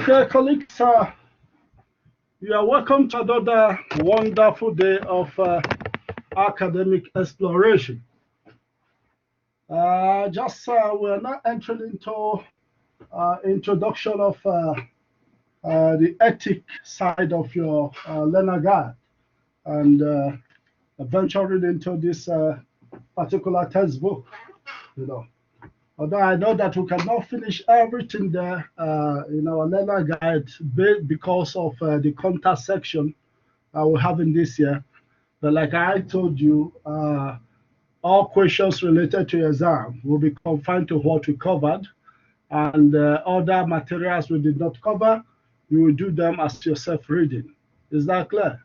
Okay, colleagues, you are welcome to another wonderful day of academic exploration. We're now entering into introduction of the ethic side of your learner guide, and venturing into this particular textbook. You know, although I know that we cannot finish everything there in our learner guide because of the contact section we have in this year. But like I told you, all questions related to exam will be confined to what we covered, and other materials we did not cover, you will do them as yourself reading. Is that clear?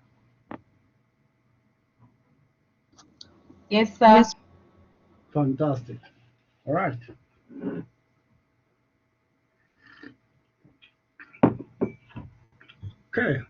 Yes, sir. Yes. Fantastic. All right. Okay.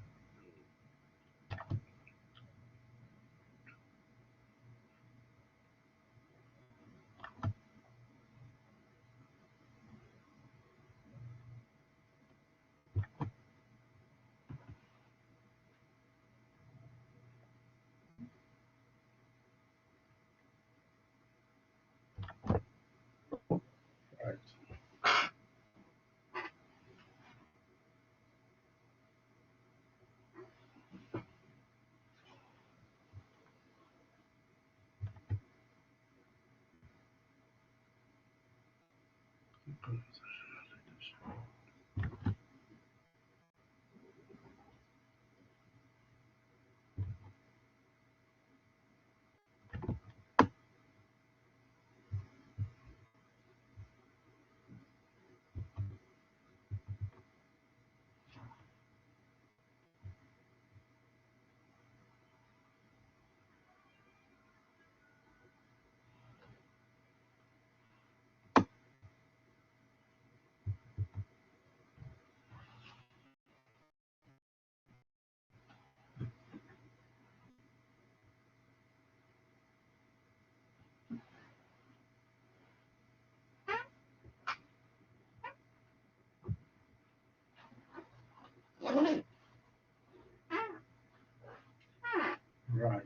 Right.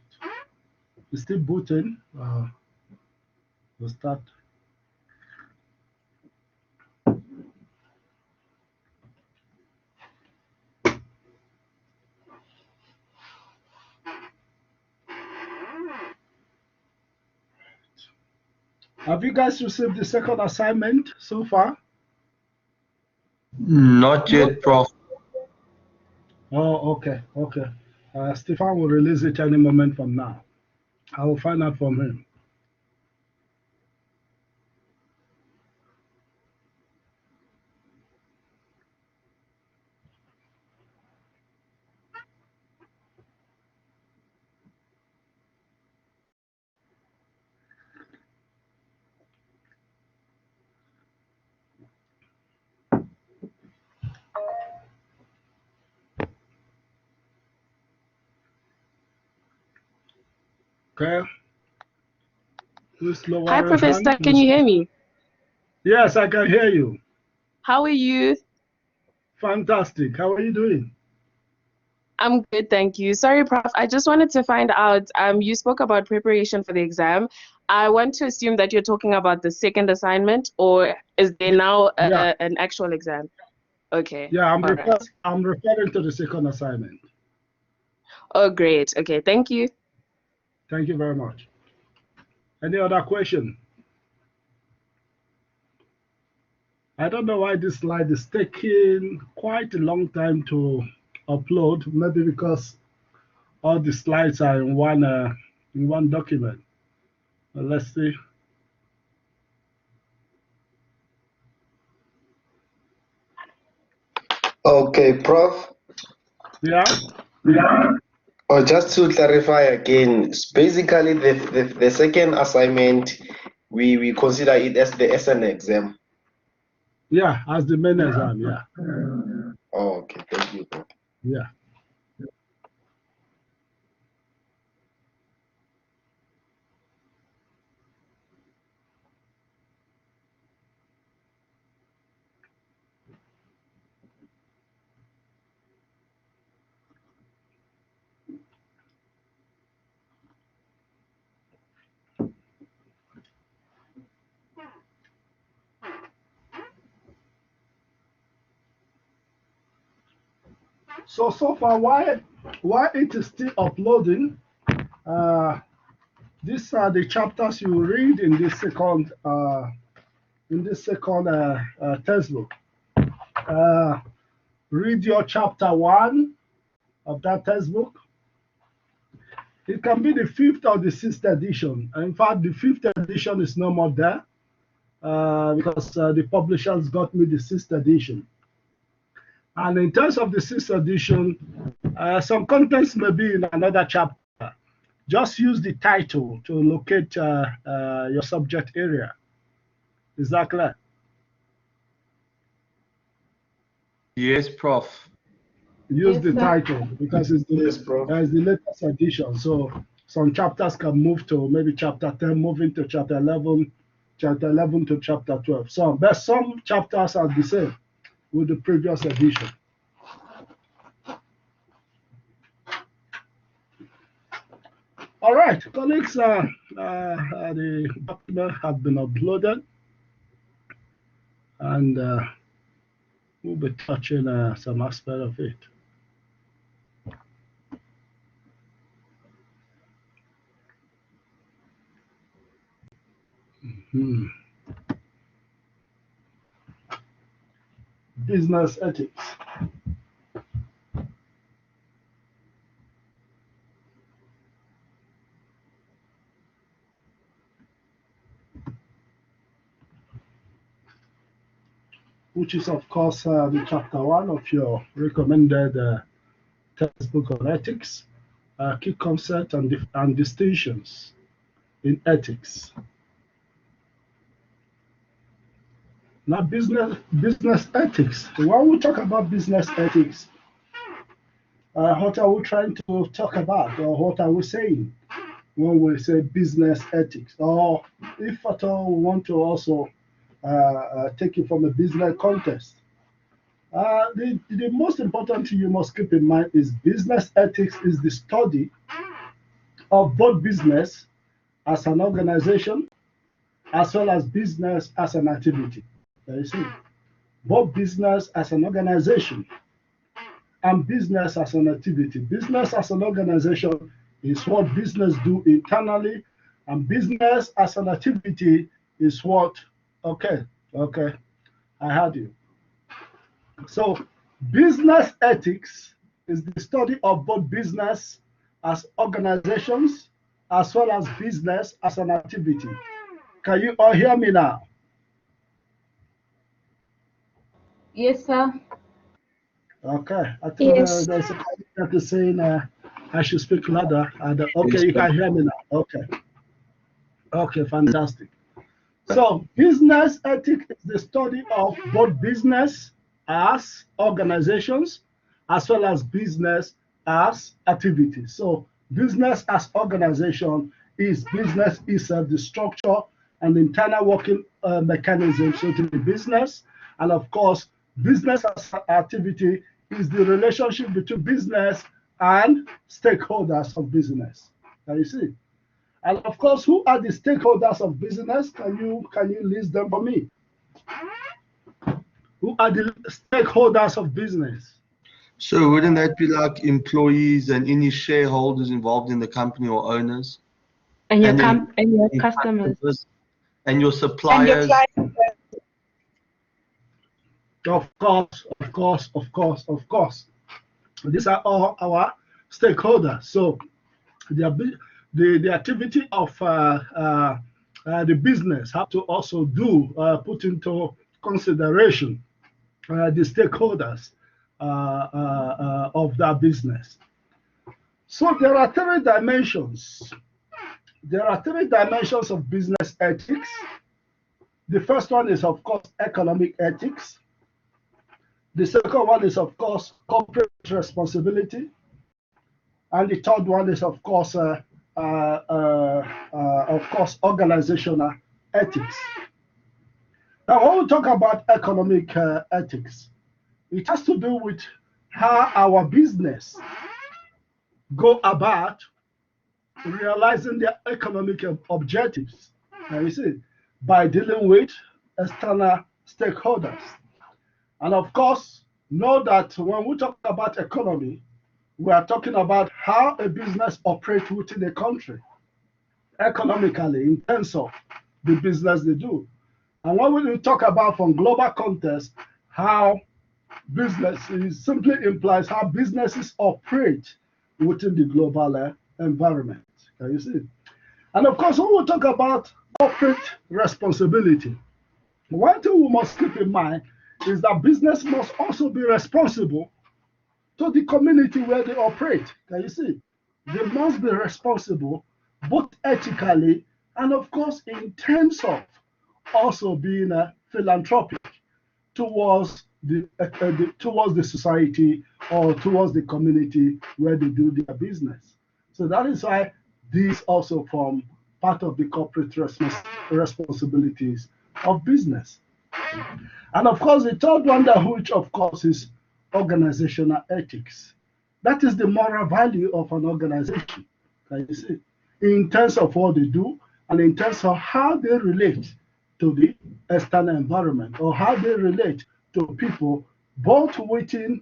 It's still booting. We'll start. Have you guys received the second assignment so far? Not yet, Prof. Oh, okay, okay. Stefan will release it any moment from now. I will find out from him. Okay. Please lower Hi, your Professor. hand. Can you hear me? Yes, I can hear you. How are you? Fantastic. How are you doing? I'm good, thank you. Sorry, Prof. I just wanted to find out, you spoke about preparation for the exam. I want to assume that you're talking about the second assignment, or is there now Yeah. an actual exam? Okay. Yeah, All right. I'm referring to the second assignment. Oh, great. Okay, thank you. Thank you very much. Any other question? I don't know why this slide is taking quite a long time to upload. Maybe because all the slides are in one document. Let's see. Okay, Prof. Yeah. Or just to clarify again, basically the second assignment, we consider it as an exam. Yeah, as the main exam. Yeah. Oh, okay, thank you, Prof. Yeah. So far, why it is still uploading? These are the chapters you read in this second textbook. Read your chapter 1 of that textbook. It can be the 5th or the 6th edition. In fact, the 5th edition is no more there because the publishers got me the 6th edition. And in terms of the 6th edition, some contents may be in another chapter. Just use the title to locate your subject area. Is that clear? Yes, Prof. Use Yes, the sir. title because it's the, Yes, Prof. it's the latest edition. So some chapters can move to maybe chapter 10, moving to chapter 11, chapter 11 to chapter 12. But some chapters are the same with the previous edition. All right, colleagues, the document have been uploaded, and we'll be touching some aspect of it. Business ethics. Which is, of course, the chapter 1 of your recommended textbook on ethics, key concepts and distinctions in ethics. Now, business ethics. When we talk about business ethics, what are we trying to talk about, or what are we saying when we say business ethics? Or if at all we want to also take it from a business context. The most important thing you must keep in mind is business ethics is the study of both business as an organization as well as business as an activity. You see, both business as an organization and business as an activity. Business as an organization is what business do internally, and business as an activity is what, okay, I heard you. So business ethics is the study of both business as organizations as well as business as an activity. Can you all hear me now? Yes, sir. Okay. I think Yes. there's a colleague that is saying I should speak louder. Okay, Yes, you can hear me now. Okay, fantastic. So business ethics is the study of both business as organizations as well as business as activities. So business as organization is business itself, the structure and the internal working mechanisms into the business. And of course, business as activity is the relationship between business and stakeholders of business. Can you see? And of course, who are the stakeholders of business? Can you list them for me? Who are the stakeholders of business? So wouldn't that be like employees and any shareholders involved in the company or owners? And your, And then- and your customers. And your suppliers. Of course. These are all our stakeholders. So the activity of the business have to also put into consideration the stakeholders of that business. So there are 3 dimensions. There are 3 dimensions of business ethics. The first one is, of course, economic ethics. The second one is, of course, corporate responsibility. And the third one is, of course, organizational ethics. Now, when we talk about economic ethics, it has to do with how our business go about realizing their economic objectives. Now, you see, by dealing with external stakeholders. And of course, know that when we talk about economy, we are talking about how a business operates within a country economically in terms of the business they do. And when we talk about from global context, how business simply implies how businesses operate within the global environment. Can you see? And of course, when we talk about corporate responsibility, one thing we must keep in mind is that business must also be responsible to the community where they operate. Can you see? They must be responsible both ethically and, of course, in terms of also being philanthropic towards towards the society or towards the community where they do their business. So that is why these also form part of the corporate responsibilities of business. And of course, the third one, that which of course is organizational ethics. That is the moral value of an organization. Can you see? In terms of what they do and in terms of how they relate to the external environment or how they relate to people both within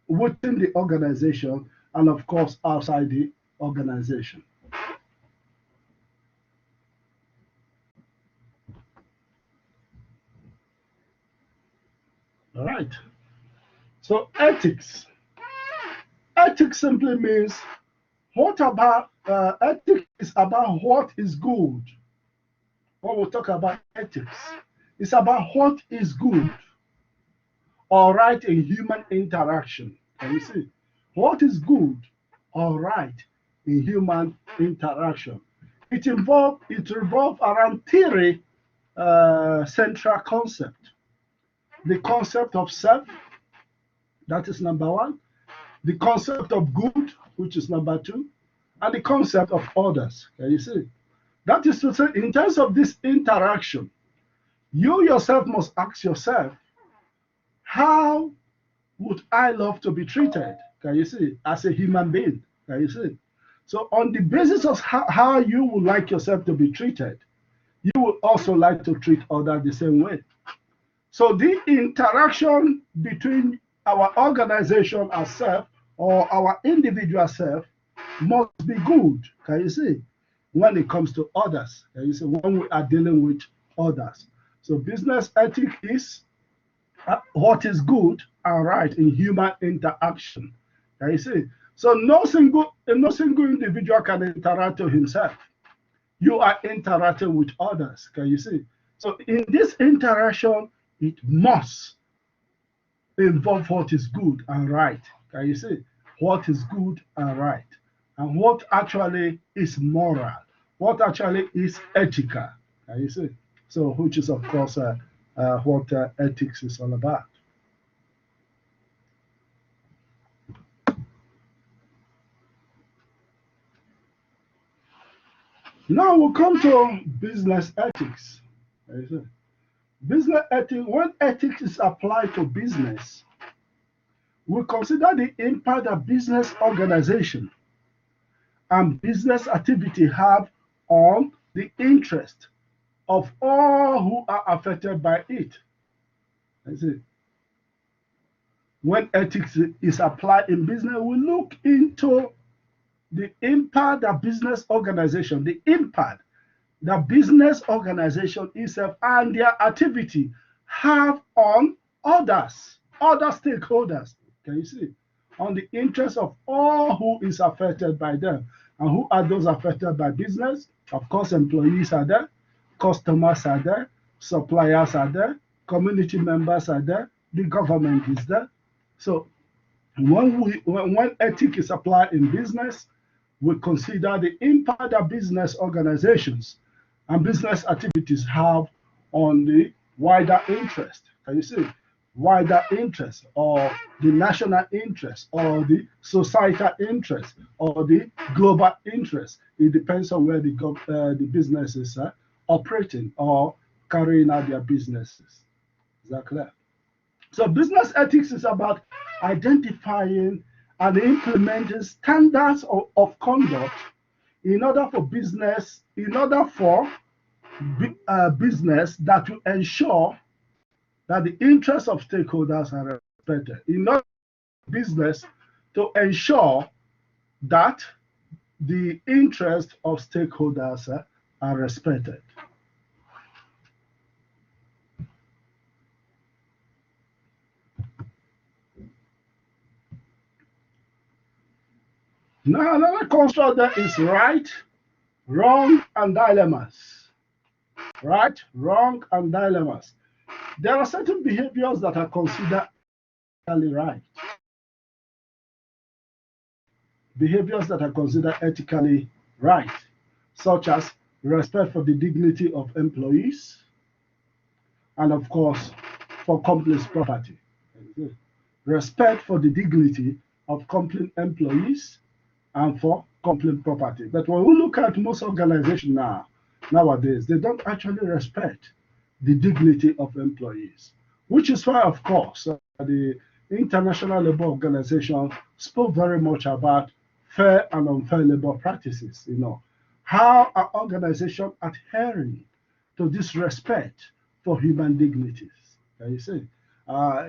the organization and of course outside the organization. All right. So ethics. Ethics simply means what about ethics is about what is good. When we talk about ethics, it's about what is good or right in human interaction. Can you see? What is good or right in human interaction? It revolves around three central concepts. The concept of self, that is number one. The concept of good, which is number two. And the concept of others. Can you see? That is to say, in terms of this interaction, you yourself must ask yourself, how would I love to be treated? Can you see? As a human being. Can you see? So on the basis of how you would like yourself to be treated, you would also like to treat others the same way. So the interaction between our organization as self or our individual self must be good. Can you see? When it comes to others, can you see? When we are dealing with others. So business ethic is what is good and right in human interaction. Can you see? So no single individual can interact with himself. You are interacting with others. Can you see? So in this interaction, it must involve what is good and right. Can you see? What is good and right, and what actually is moral, what actually is ethical. Can you see? So, which is of course what ethics is all about. Now we'll come to business ethics. Can you see? Business ethics, when ethics is applied to business, we consider the impact that business organization and business activity have on the interest of all who are affected by it. I see. When ethics is applied in business, we look into the impact that business organization, the impact that business organization itself and their activity have on others, other stakeholders. Can you see? On the interest of all who is affected by them. And who are those affected by business? Of course, employees are there, customers are there, suppliers are there, community members are there, the government is there. So when ethics is applied in business, we consider the impact that business organizations and business activities have on the wider interest. Can you see? Wider interest, or the national interest, or the societal interest, or the global interest. It depends on where the businesses are operating or carrying out their businesses. Is that clear? So business ethics is about identifying and implementing standards of conduct in order for business that will ensure that the interests of stakeholders are better. In order business to ensure that the interests of stakeholders are respected. Now, another construct that is right, wrong, and dilemmas. Right, wrong, and dilemmas. There are certain behaviors that are considered ethically right. Behaviors that are considered ethically right, such as respect for the dignity of employees, and of course, for company's property. Respect for the dignity of company employees and for company property. But when we look at most organizations nowadays, they don't actually respect the dignity of employees, which is why, of course, the International Labour Organization spoke very much about fair and unfair labor practices. How are organizations adhering to this respect for human dignities? Can you see?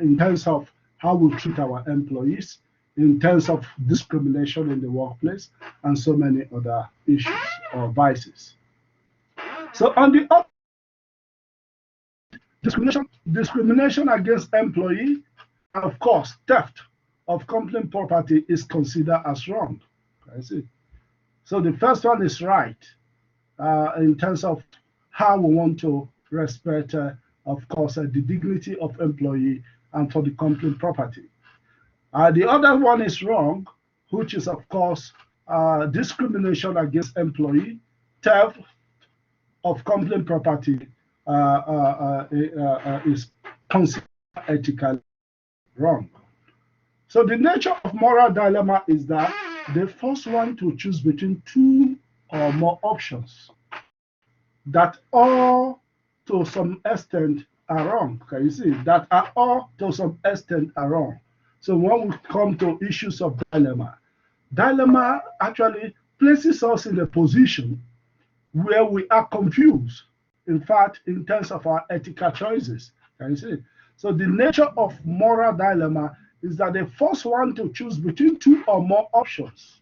In terms of how we treat our employees, in terms of discrimination in the workplace, and so many other issues or vices. So on the other, discrimination against employee, and of course, theft of company property is considered as wrong. I see. So the first one is right in terms of how we want to respect, of course, the dignity of employee and for the company property. The other one is wrong, which is, of course, discrimination against employee, theft of company property is considered ethically wrong. So the nature of moral dilemma is that they force one to choose between two or more options that all, to some extent, are wrong. Can you see? That are all, to some extent, are wrong. So when we come to issues of dilemma actually places us in a position where we are confused, in fact, in terms of our ethical choices. Can you see? So the nature of moral dilemma is that they force one to choose between two or more options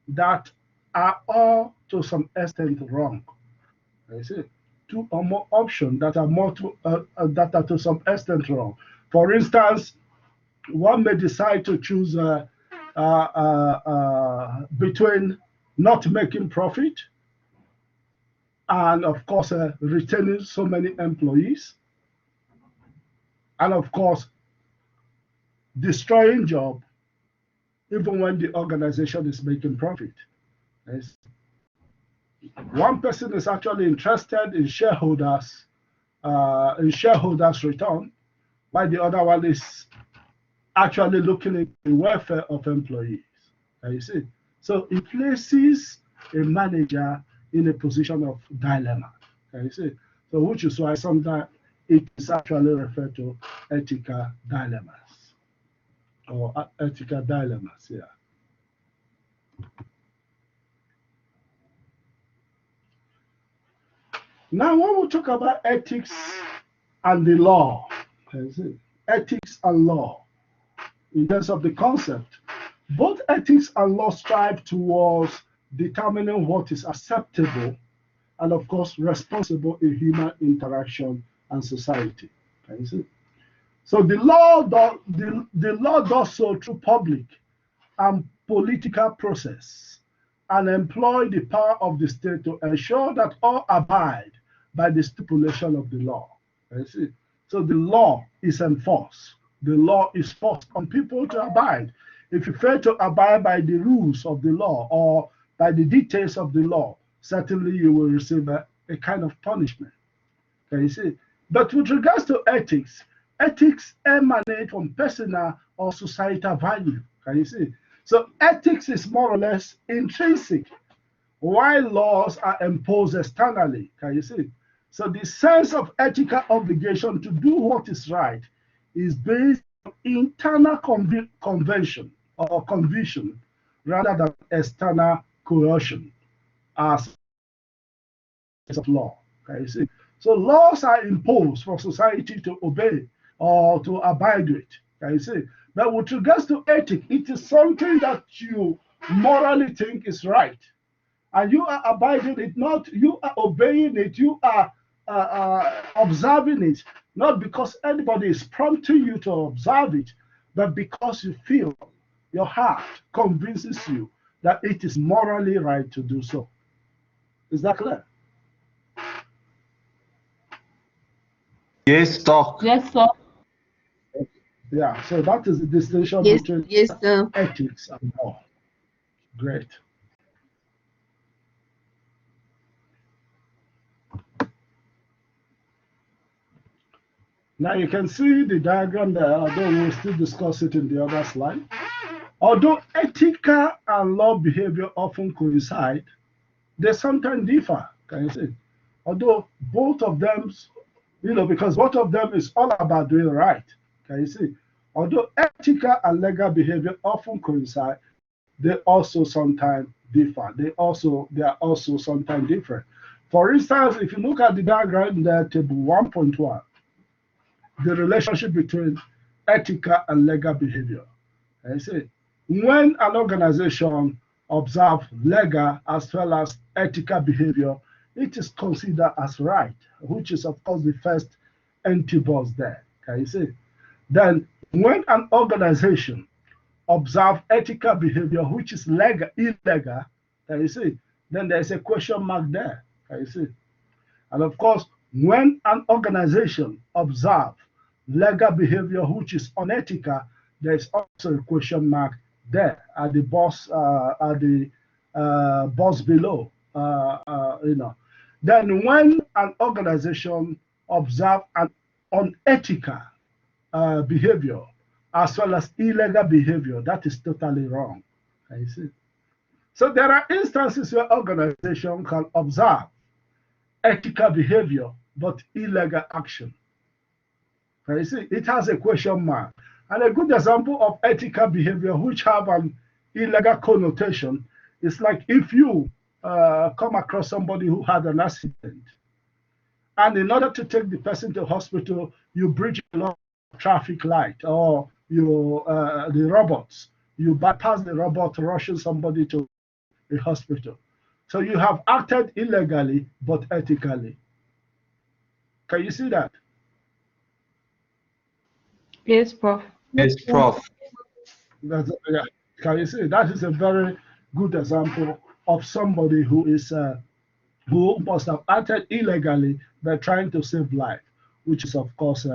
that are all, to some extent, wrong. Can you see? Two or more options that are to some extent wrong. For instance, one may decide to choose between not making profit and, of course, retaining so many employees, and, of course, destroying job even when the organization is making profit. Yes. One person is actually interested in shareholders' return, while the other one is actually looking at the welfare of employees. You see? So it places a manager in a position of dilemma. You see? So which is why sometimes it is actually referred to ethical dilemmas or ethical dilemmas. Yeah. Now, when we talk about ethics and the law, ethics and law, in terms of the concept, both ethics and law strive towards determining what is acceptable and, of course, responsible in human interaction and society. Can you see? So the law does so through public and political process and employ the power of the state to ensure that all abide by the stipulation of the law. You see? So the law is enforced. The law is forced on people to abide. If you fail to abide by the rules of the law or by the details of the law, certainly you will receive a kind of punishment. Can you see? But with regards to ethics, ethics emanate from personal or societal value. Can you see? So ethics is more or less intrinsic, while laws are imposed externally. Can you see? So the sense of ethical obligation to do what is right is based on internal convention or conviction rather than external coercion as of law. Can you see? So laws are imposed for society to obey or to abide with. Can you see? But with regards to ethic, it is something that you morally think is right, and you are abiding it. Not you are obeying it. You are observing it, not because anybody is prompting you to observe it, but because you feel your heart convinces you that it is morally right to do so. Is that clear? Yes, Doc. Yes, sir. Yeah. So that is the distinction Yes, between yes, sir. ethics and law. Great. Now you can see the diagram there, although we'll still discuss it in the other slide. Although ethical and law behavior often coincide, they sometimes differ. Can you see? Although both of them, because both of them is all about doing right. Can you see? Although ethical and legal behavior often coincide, they also sometimes differ. They are also sometimes different. For instance, if you look at the diagram in the table 1.1, the relationship between ethical and legal behavior. I say, when an organization observes legal as well as ethical behavior, it is considered as right, which is of course the first antibody there. Can you see? Then, when an organization observes ethical behavior which is illegal, can you see? Then there's a question mark there. Can you see? And of course, when an organization observes legal behavior which is unethical, there is also a question mark there at the box below. Then when an organization observes an unethical behavior as well as illegal behavior, that is totally wrong. Can you see? So there are instances where organization can observe ethical behavior but illegal action. Can you see? It has a question mark. And a good example of ethical behavior which have an illegal connotation is like if you come across somebody who had an accident, and in order to take the person to hospital, you bridge a lot of traffic light, or the robots. You bypass the robot, rushing somebody to a hospital. So you have acted illegally but ethically. Can you see that? Yes, Prof. Yes, Prof. Yeah. Can you see? That is a very good example of somebody who must have acted illegally by trying to save life, which is of course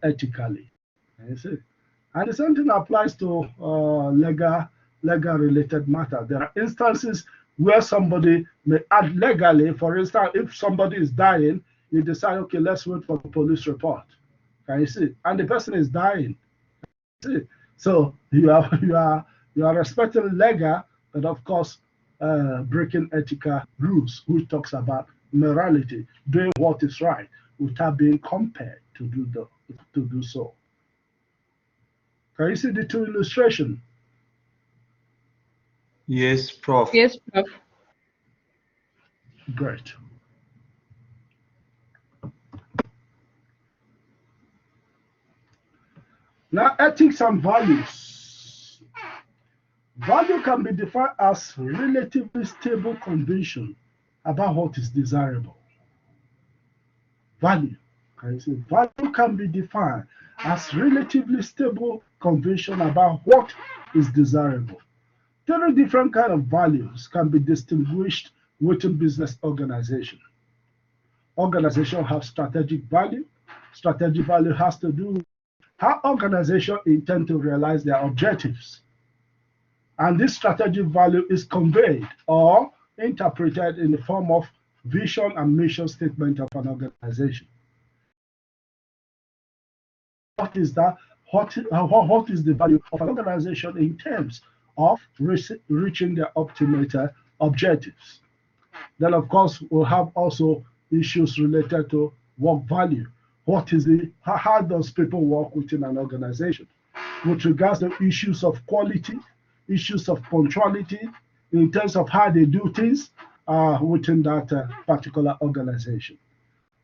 ethically. Can you see? And the same thing applies to legal related matter. There are instances where somebody may act legally. For instance, if somebody is dying, you decide, okay, let's wait for the police report. Can you see? And the person is dying. See? So you are respecting legal, but of course breaking ethical rules, which talks about morality, doing what is right without being compelled to do so. Can you see the two illustrations? Yes, Prof. Yes, Prof. Great. Now, ethics and values. Value can be defined as relatively stable conviction about what is desirable. Value. Can you see? Value can be defined as relatively stable conviction about what is desirable. Three different kinds of values can be distinguished within business organization. Organization have strategic value. Strategic value has to do with how organization intend to realize their objectives. And this strategic value is conveyed or interpreted in the form of vision and mission statement of an organization. What is that? What is the value of an organization in terms of reaching their ultimate objectives? Then, of course, we'll have also issues related to work value. What is how does people work within an organization? With regards to issues of quality, issues of punctuality, in terms of how they do things within that particular organization.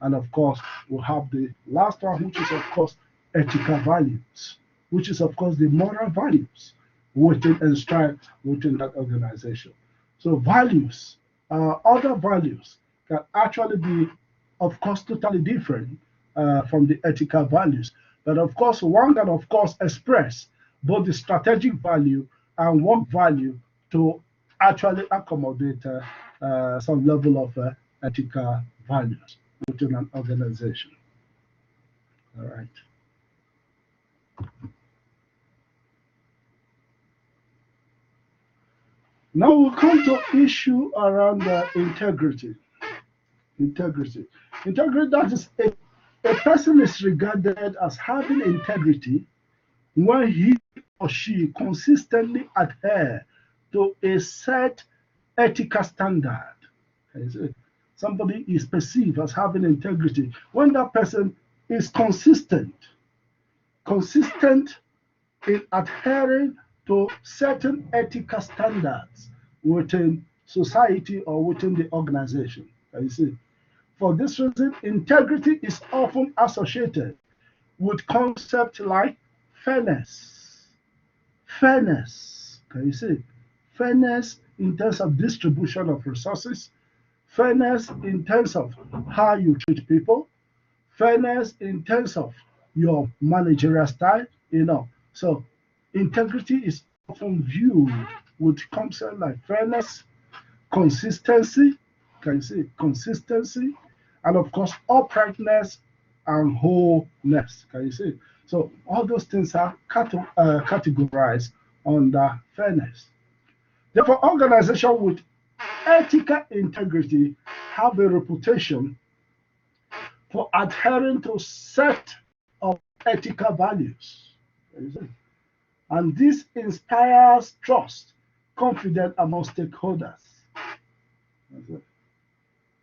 And of course, we'll have the last one, which is of course ethical values, which is, of course, the moral values within enshrined within that organization. So values, other values can actually be, of course, totally different from the ethical values. But of course, one can, of course, express both the strategic value and work value to actually accommodate some level of ethical values within an organization. All right. Now we'll come to issue around integrity. Integrity. Integrity, that is a person is regarded as having integrity when he or she consistently adhere to a set ethical standard. Somebody is perceived as having integrity when that person is consistent in adhering to certain ethical standards within society or within the organization. You see, for this reason, integrity is often associated with concepts like fairness. Fairness, can you see? Fairness in terms of distribution of resources, fairness in terms of how you treat people, fairness in terms of your managerial style, So integrity is often viewed with concepts like fairness, consistency, can you see? Consistency, and of course, uprightness and wholeness, can you see? So all those things are categorized under fairness. Therefore, organizations with ethical integrity have a reputation for adhering to set of ethical values. And this inspires trust, confidence among stakeholders.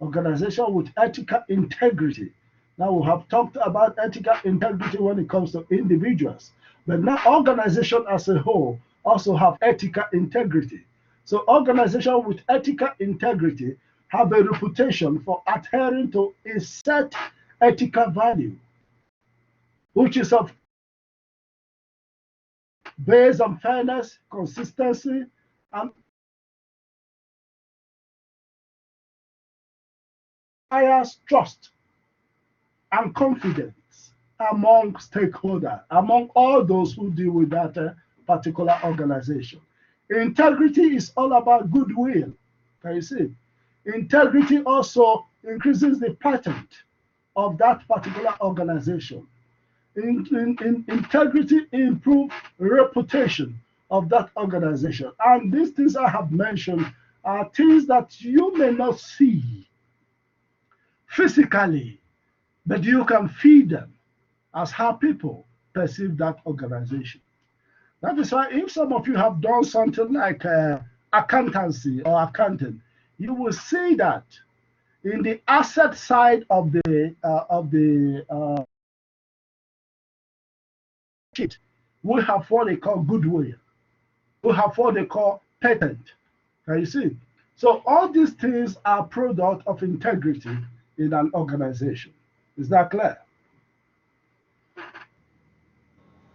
Organization with ethical integrity. Now we have talked about ethical integrity when it comes to individuals, but now organization as a whole also have ethical integrity. So organization with ethical integrity have a reputation for adhering to a set ethical value, which is based on fairness, consistency, and inspires trust and confidence among stakeholders, among all those who deal with that particular organization. Integrity is all about goodwill. Can you see? Integrity also increases the patent of that particular organization. Integrity improves reputation of that organization. And these things I have mentioned are things that you may not see physically, but you can feel them as how people perceive that organization. That is why if some of you have done something like accountancy or accounting, you will see that in the asset side of the sheet, we have what they call goodwill. We have what they call patent. Can you see? So all these things are product of integrity in an organization. Is that clear?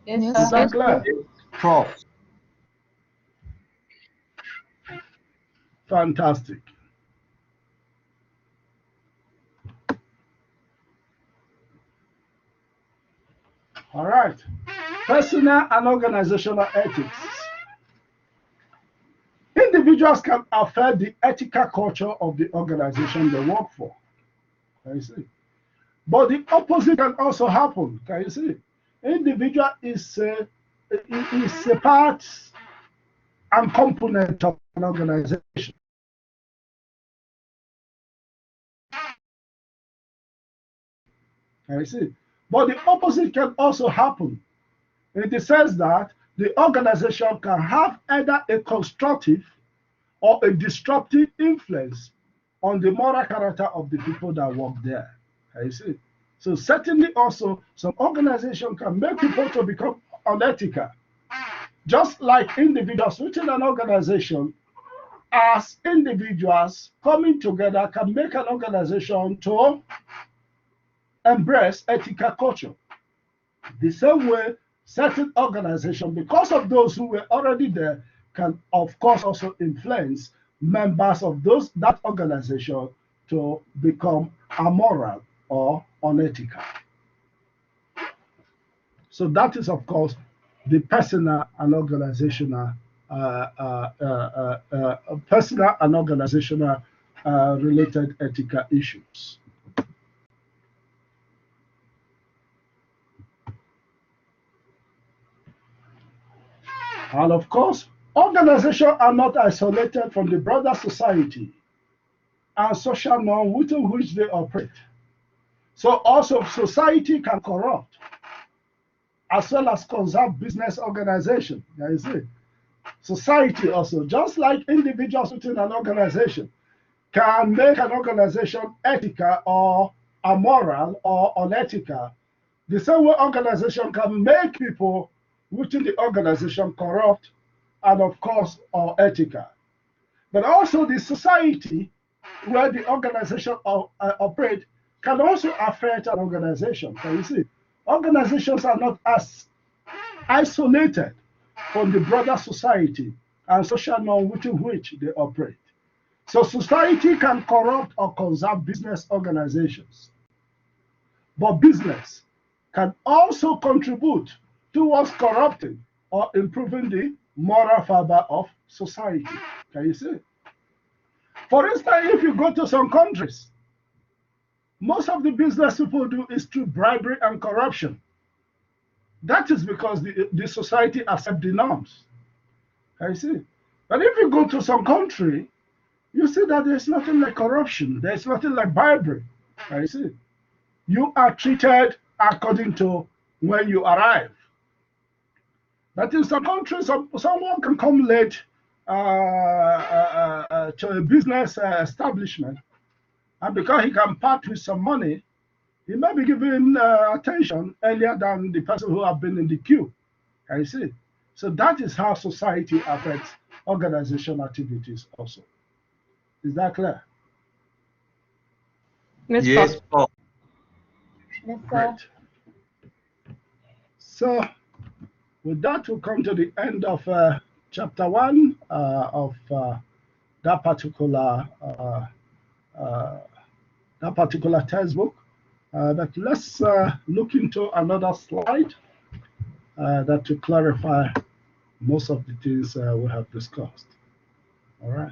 Yes, Is sir. that clear? Prof. Fantastic. All right. Personal and organizational ethics. Individuals can affect the ethical culture of the organization they work for. Can you see? But the opposite can also happen. Can you see? Individual is a part and component of an organization. Can you see? But the opposite can also happen in the sense that the organization can have either a constructive or a disruptive influence on the moral character of the people that work there. Can you see? So certainly also some organization can make people to become unethical. Just like individuals within an organization, as individuals coming together can make an organization to embrace ethical culture. The same way certain organization, because of those who were already there, can of course also influence members of that organization to become amoral or unethical. So that is, of course, the personal and organizational, related ethical issues. And of course, organizations are not isolated from the broader society and social norm within which they operate. So also society can corrupt as well as conserve business organization. There is it. Society also, just like individuals within an organization, can make an organization ethical or amoral or unethical. The same way organization can make people within the organization corrupt and of course ethical. But also the society where the organization operate can also affect an organization. Can you see? Organizations are not as isolated from the broader society and social norm within which they operate. So society can corrupt or conserve business organizations. But business can also contribute towards corrupting or improving the moral fiber of society. Can you see? For instance, if you go to some countries, most of the business people do is through bribery and corruption. That is because the society accepts the norms. Can you see? But if you go to some country, you see that there's nothing like corruption. There's nothing like bribery. Can you see? You are treated according to when you arrive. But in some countries, someone can come late to a business establishment, and because he can part with some money, he may be given attention earlier than the person who have been in the queue. Can you see? So that is how society affects organization activities also. Is that clear? Yes, Prof. Yes, sir. Great. So with that, we'll come to the end of chapter 1 of that particular textbook. But let's look into another slide that to clarify most of the things we have discussed. All right.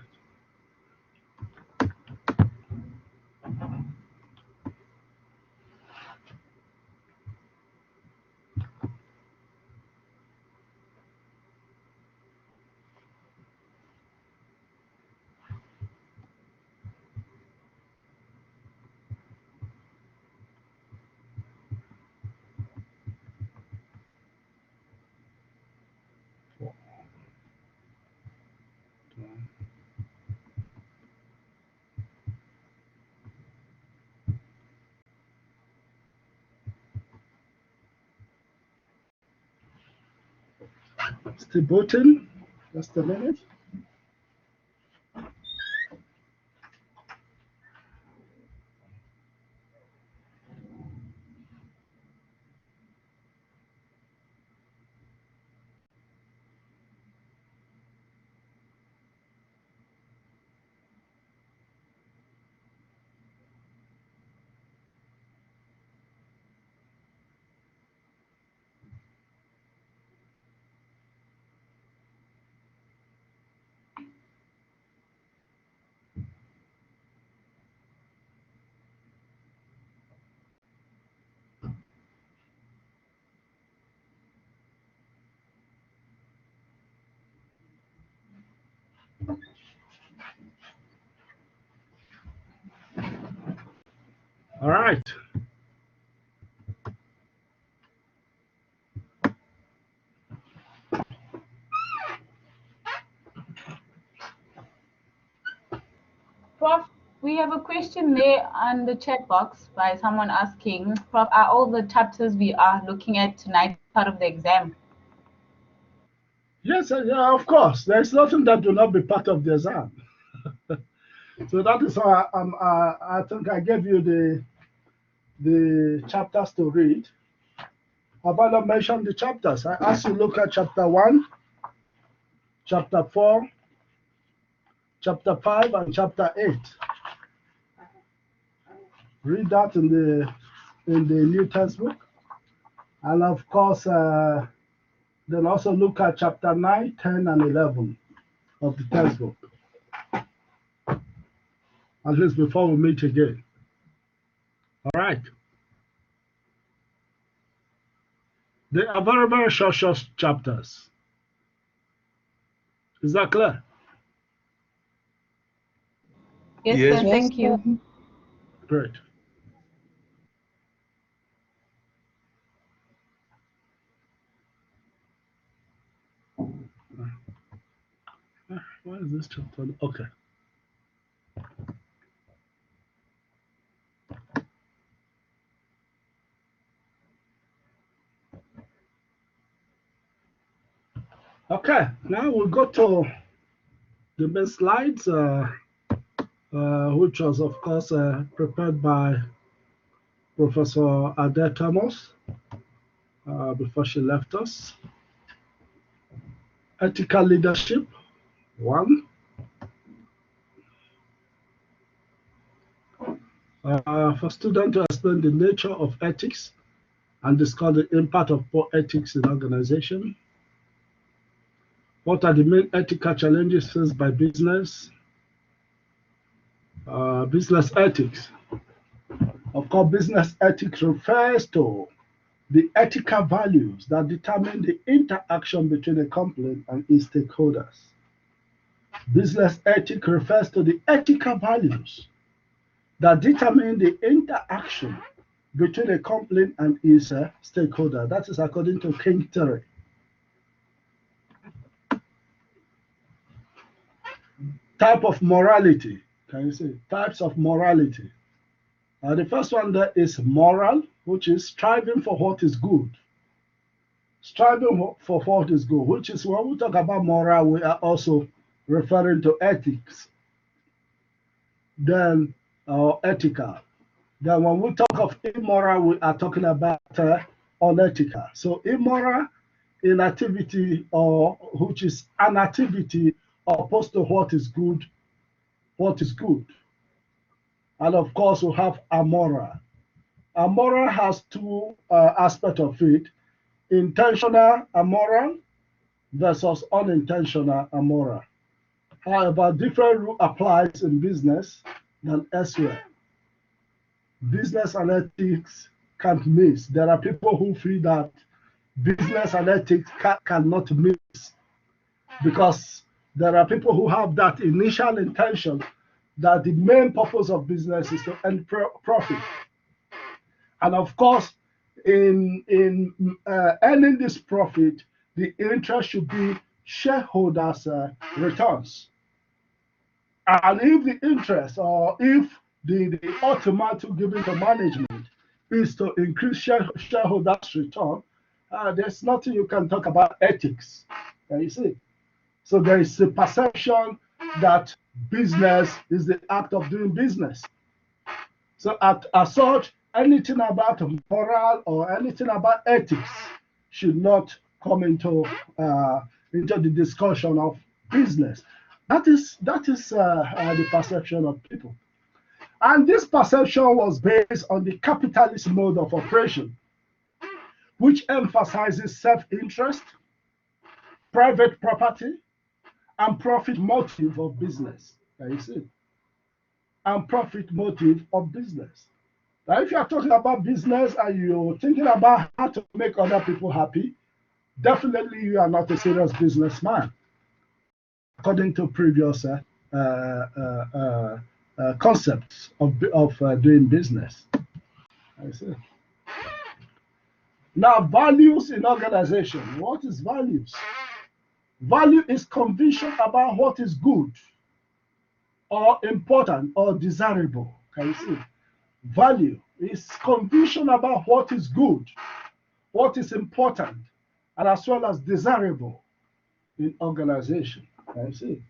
Still booting. Just a minute. All right. Prof, we have a question there on the chat box by someone asking, Prof, are all the chapters we are looking at tonight part of the exam? Yes, yeah, of course. There's nothing that will not be part of the exam. So that is why I think I gave you the chapters to read, Have I not mentioned the chapters? I asked you look at chapter 1, chapter 4, chapter 5, and chapter 8. Read that in the New Testament. And of course, then also look at chapter 9, 10, and 11 of the textbook. At least before we meet again. All right. They are very, very short chapters. Is that clear? Yes, Yes. sir. Thank you. Great. Why is this chapter? Okay. Okay, now we'll go to the main slides, which was, of course, prepared by Professor Ade Thomas before she left us. Ethical leadership, 1. For students to explain the nature of ethics and discuss the impact of poor ethics in organization. What are the main ethical challenges faced by business? Business ethics. Of course, business ethics refers to the ethical values that determine the interaction between a company and its stakeholders. Business ethics refers to the ethical values that determine the interaction between a company and its stakeholder. That is according to King Theory. Type of morality. Can you see? Types of morality. The first one there is moral, which is striving for what is good. Striving for what is good, which is when we talk about moral, we are also referring to ethics. Then ethical. Then when we talk of immoral, we are talking about unethical. So immoral inactivity, or which is an activity opposed to what is good, And of course, we have amoral. Amoral has 2 aspects of it: intentional amoral versus unintentional amoral. However, different rule applies in business than elsewhere. Business and ethics can't mix. There are people who feel that business and ethics cannot mix, because there are people who have that initial intention that the main purpose of business is to earn profit. And of course, in earning this profit, the interest should be shareholders' returns. And if the interest, or if the ultimatum given to management is to increase shareholders' return, there's nothing you can talk about ethics. You see? So there is a perception that business is the act of doing business. So as such, anything about moral or anything about ethics should not come into the discussion of business. That is the perception of people. And this perception was based on the capitalist mode of operation, which emphasizes self-interest, private property, and profit motive of business. Can you see? And profit motive of business. Now, if you are talking about business and you're thinking about how to make other people happy, definitely you are not a serious businessman, according to previous concepts of doing business. I see. Now, values in organization. What is values? Value is conviction about what is good or important or desirable. Can you see? Value is conviction about what is good, what is important, and as well as desirable in organization. Can you see?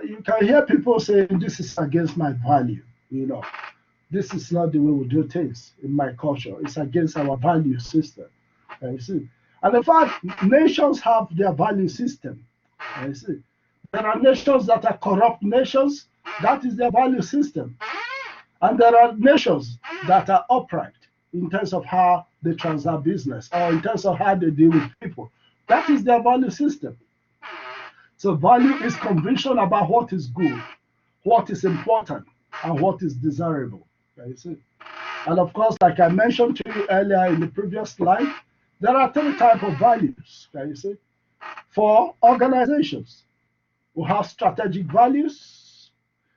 You can hear people saying, this is against my value. This is not the way we do things in my culture. It's against our value system. You see, and in fact, nations have their value system. You see, there are nations that are corrupt nations. That is their value system, and there are nations that are upright in terms of how they transact business or in terms of how they deal with people. That is their value system. So value is conviction about what is good, what is important, and what is desirable. You see? And of course, like I mentioned to you earlier in the previous slide, there are 3 types of values. You see? For organizations who have strategic values,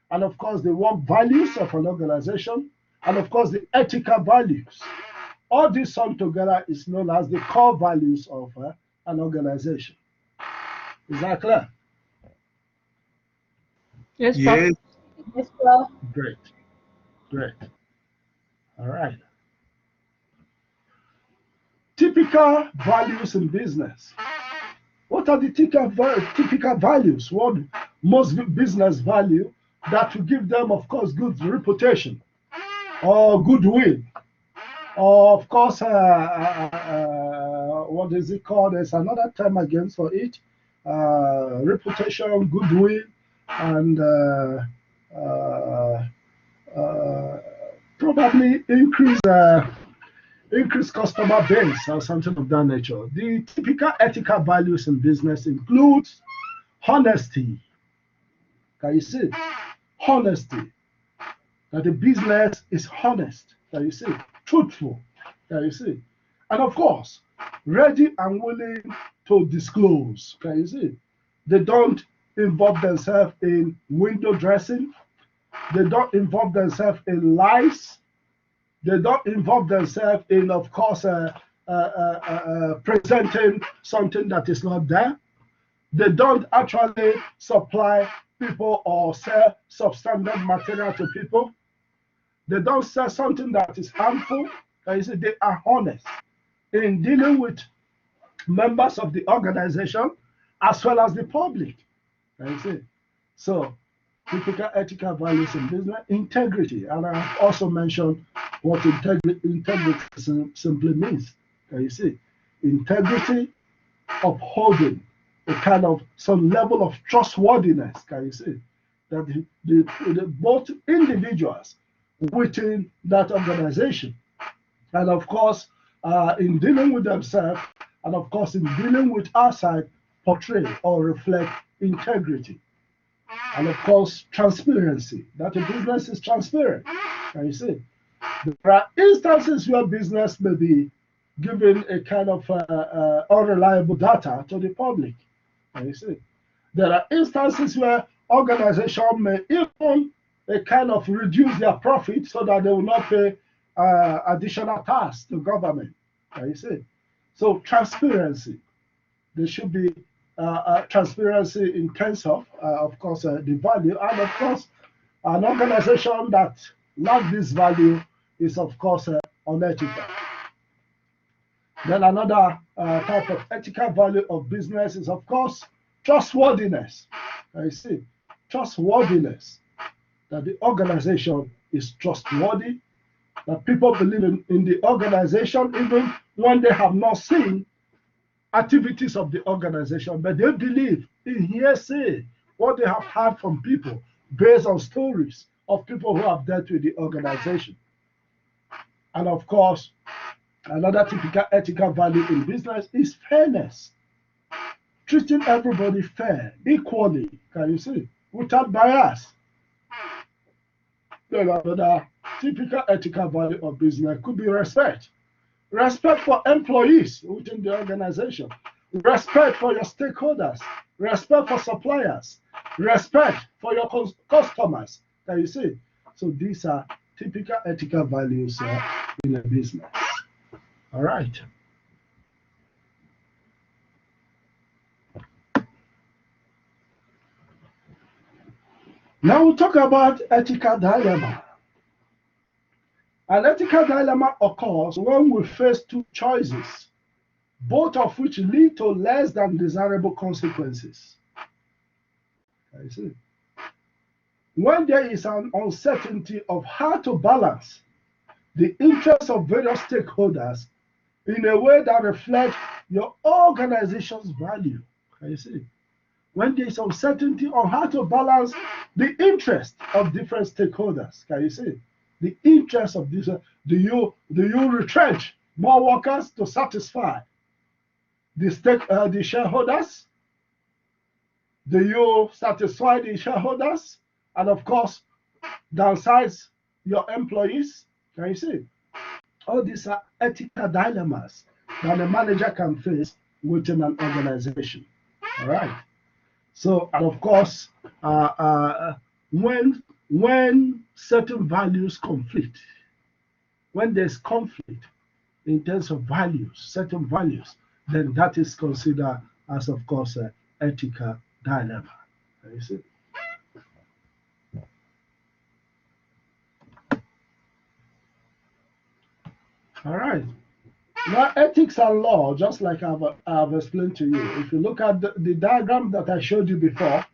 and of course the work values of an organization, and of course the ethical values. All this sum together is known as the core values of an organization. Is that clear? Yes, Prof. Yes. Yes, Prof. Great. Great. All right. Typical values in business. What are the typical values? What most business value that will give them, of course, good reputation or goodwill, or of course, what is it called? There's another term again for it: reputation, goodwill, and probably increase customer base or something of that nature. The typical ethical values in business includes honesty. Can you see? Honesty. That the business is honest. Can you see? Truthful. Can you see? And of course, ready and willing to disclose. Can you see? They don't involve themselves in window dressing. They don't involve themselves in lies. They don't involve themselves in, of course, presenting something that is not there. They don't actually supply people or sell substandard material to people. They don't sell something that is harmful. You see, they are honest in dealing with members of the organization as well as the public. You see, so typical ethical values in business: integrity, and I also mentioned what integrity simply means. Can you see? Integrity, upholding a kind of some level of trustworthiness. Can you see? That the both individuals within that organization, and of course, in dealing with themselves, and of course, in dealing with outside, portray or reflect integrity. And of course, transparency, that a business is transparent. Can you see? There are instances where business may be giving a kind of unreliable data to the public. Can you see? There are instances where organizations may even kind of reduce their profit so that they will not pay additional tax to government. Can you see? So transparency, there should be transparency in terms of course, the value, and of course, an organization that lacks this value is, of course, unethical. Then another type of ethical value of business is, of course, trustworthiness. You see, trustworthiness, that the organization is trustworthy, that people believe in the organization even when they have not seen activities of the organization, but they believe in hearsay, what they have heard from people based on stories of people who have dealt with the organization. And of course, another typical ethical value in business is fairness. Treating everybody fair, equally, can you see, without bias. Then another typical ethical value of business could be respect. Respect for employees within the organization, respect for your stakeholders, respect for suppliers, respect for your customers. Can you see? So these are typical ethical values in a business. All right. Now we'll talk about ethical dilemma. An ethical dilemma occurs when we face two choices, both of which lead to less than desirable consequences. I see. When there is an uncertainty of how to balance the interests of various stakeholders in a way that reflects your organization's value. Can you see? When there is uncertainty on how to balance the interest of different stakeholders, can you see? The interest of this, do you retrench more workers to satisfy the shareholders? Do you satisfy the shareholders? And of course, downsize your employees? Can you see? All these are ethical dilemmas that a manager can face within an organization. All right. So, and of course, when certain values conflict, when there's conflict in terms of values, certain values, then that is considered as, of course, an ethical dilemma. You see? All right. Now, ethics and law, just like I've explained to you, if you look at the diagram that I showed you before,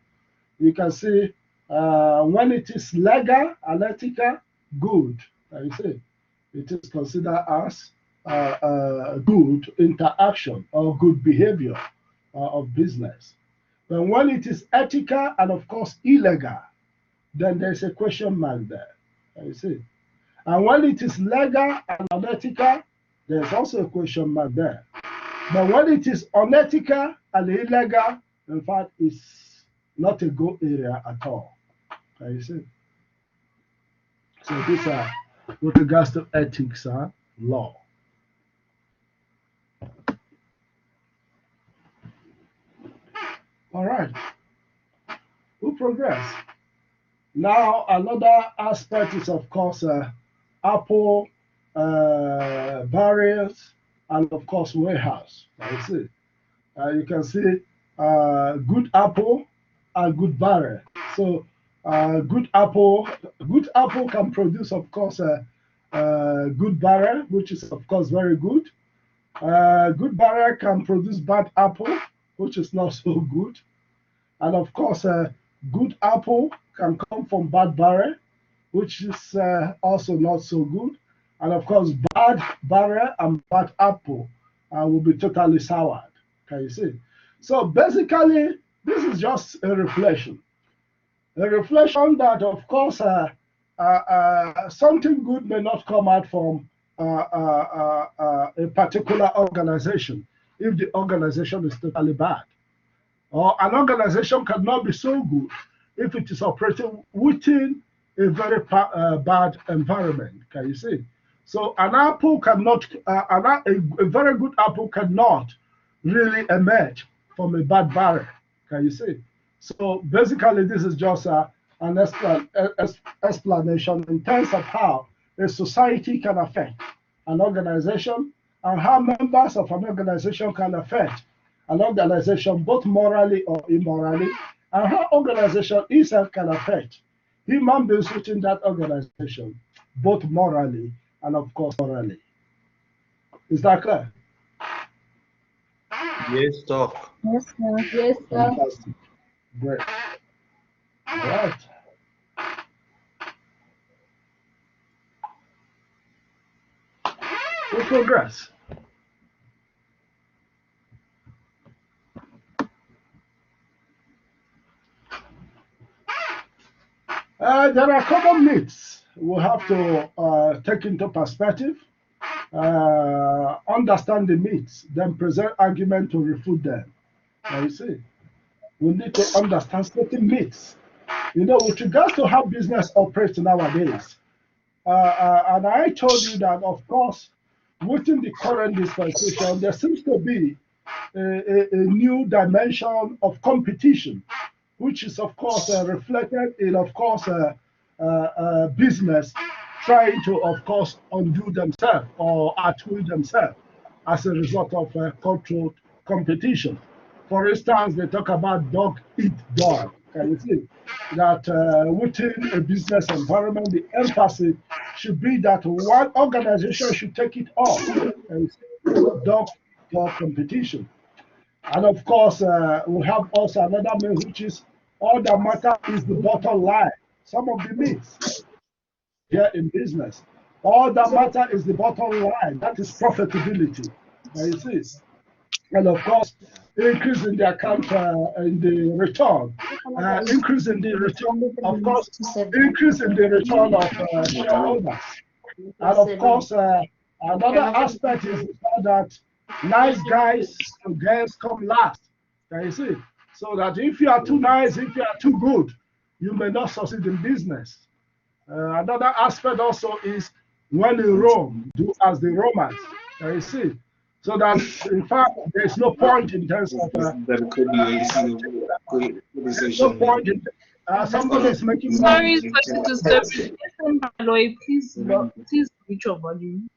you can see when it is legal and ethical, good. You see, it is considered as good interaction or good behavior of business. But when it is ethical and, of course, illegal, then there's a question mark there. You see. And when it is legal and unethical, there's also a question mark there. But when it is unethical and illegal, in fact, it's not a go area at all. Can you see? So these are with regards to ethics and law. All right. We progress. Now, another aspect is, of course, Apple barriers and, of course, warehouse. You see, you can see good Apple and good barrier. So, good Apple can produce, of course, good barrier, which is, of course, very good. Good barrier can produce bad apple, which is not so good. And of course, good apple can come from bad barrier, which is also not so good. And of course, bad barrier and bad apple will be totally soured. Can you see? So basically, this is just a reflection. A reflection that, of course, something good may not come out from a particular organization if the organization is totally bad. Or an organization cannot be so good if it is operating within a very bad environment. Can you see? So an apple cannot, a very good apple cannot really emerge from a bad barrel. Can you see? So basically, this is just an explanation in terms of how a society can affect an organization and how members of an organization can affect an organization both morally or immorally, and how organization itself can affect human beings within that organization both morally and, of course, morally. Is that clear? Yes, Doc. Yes, sir. Yes, sir. Fantastic. Great. All right. We progress. There are common myths we have to take into perspective, understand the myths, then present argument to refute them. You see, we need to understand certain myths. You know, with regards to how business operates nowadays, and I told you that, of course, within the current dispensation, there seems to be a new dimension of competition, which is, of course, reflected in, of course, business trying to, of course, undo themselves or outdo themselves as a result of controlled competition. For instance, they talk about dog eat dog. Can you see that within a business environment, the emphasis should be that one organization should take it off and dog competition. And of course, we have also another myth, which is all that matter is the bottom line. Some of the myths here in business, all that matter is the bottom line. That is profitability. Can you see? And of course, increase in the account in the return, increase in the return, of course, increase in the return of shareholders. And of course, another aspect is that nice guys and girls come last. Can you see? So that if you are too nice, if you are too good, you may not succeed in business. Another aspect also is when in Rome, do as the Romans. Can you see? So that in fact there's no point in terms of there's no point in somebody is making Sorry money. to disturb you. Aloy, please reach your volume.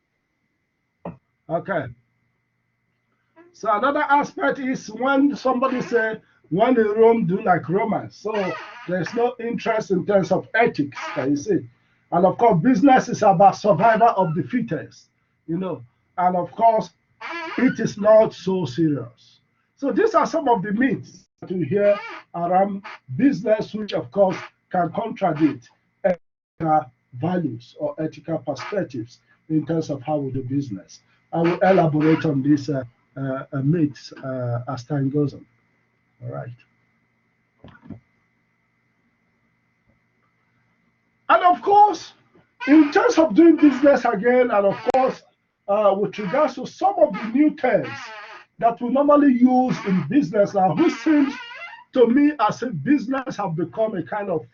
Okay. So another aspect is when somebody say when in Rome do like Romans. So there's no interest in terms of ethics, can you see? And of course, business is about survival of the fittest, you know. And of course, it is not so serious. So these are some of the myths that you hear around business, which of course can contradict ethical values or ethical perspectives in terms of how we do business. I will elaborate on these myths as time goes on. All right. And of course, in terms of doing business again, and of course, with regards to some of the new terms that we normally use in business now, which seems to me as if business have become a kind of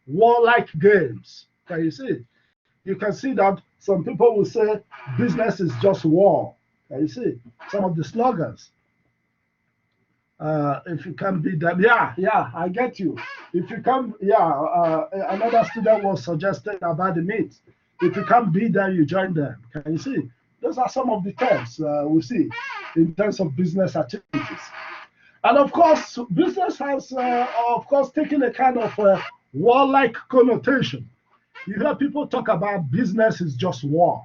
warlike games. Can you see? You can see that some people will say business is just war. Can you see? Some of the slogans. If you can beat them, yeah, I get you. If you can, another student was suggesting about the myth. If you can't beat them, you join them. Can you see? Those are some of the terms we see in terms of business activities. And of course, business has, of course, taken a kind of warlike connotation. You hear people talk about business is just war.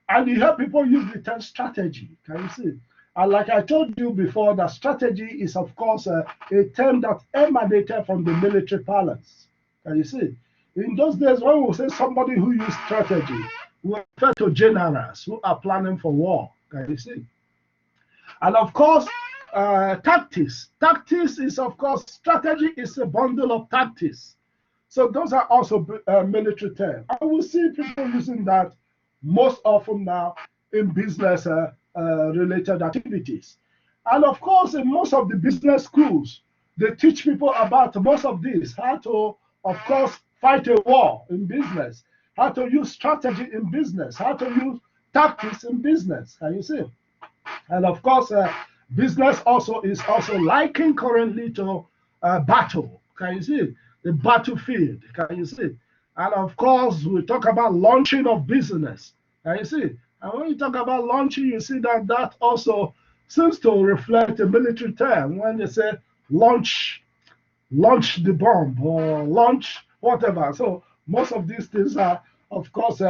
And you hear people use the term strategy. Can you see? And like I told you before, that strategy is, of course, a term that emanated from the military parlance. Can you see? In those days, when we say somebody who used strategy, we refer to generals who are planning for war. Can you see? And of course, tactics. Tactics is, of course, strategy is a bundle of tactics. So those are also military terms. I will see people using that most often now in business related activities. And of course, in most of the business schools, they teach people about most of this, how to, of course, fight a war in business, how to use strategy in business, how to use tactics in business. Can you see? And of course, business also is also likened currently to battle. Can you see? The battlefield. Can you see? And of course, we talk about launching of business. Can you see? And when you talk about launching, you see that that also seems to reflect a military term when they say launch the bomb or launch whatever. So most of these things are, of course,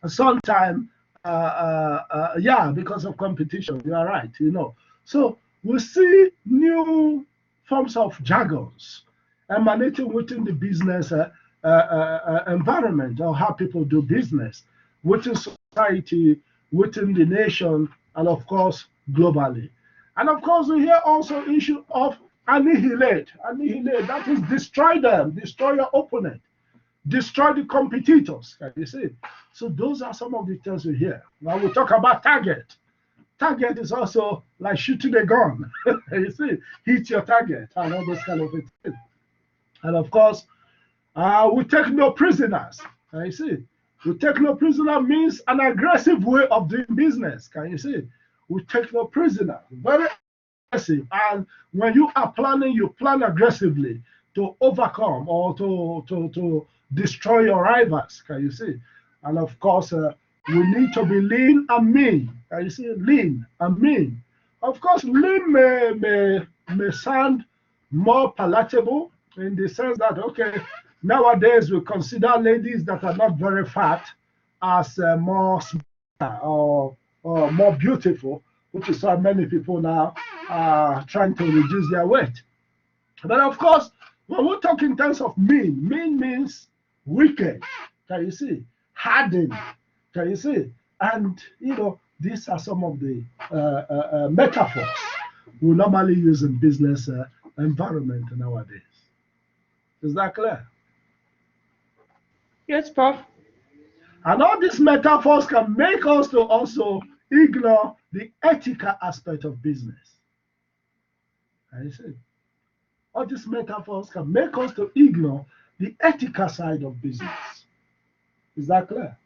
sometimes, because of competition. You are right, you know. So we see new forms of jargons emanating within the business environment or how people do business within society, within the nation, and of course, globally. And of course, we hear also issue of annihilate. Annihilate, that is destroy them, destroy your opponent, destroy the competitors. Can you see? So those are some of the terms we hear. Now we talk about target. Target is also like shooting a gun. You see, hit your target and all those kind of things. And of course, we take no prisoners. Can you see? We take no prisoner means an aggressive way of doing business. Can you see? We take no prisoner. Very aggressive. And when you are planning, you plan aggressively to overcome or to destroy your rivals. Can you see? And of course, we need to be lean and mean. Can you see? Lean and mean. Of course, lean may sound more palatable in the sense that, okay, nowadays we consider ladies that are not very fat as more smarter or more beautiful, which is why many people now are trying to reduce their weight. But of course, when we talk in terms of mean means wicked. Can you see? Hardened. Can you see? And, you know, These are some of the metaphors we normally use in business environment nowadays. Is that clear? Yes, Prof. And all these metaphors can make us to also ignore the ethical aspect of business. I see. All these metaphors can make us to ignore the ethical side of business. Is that clear?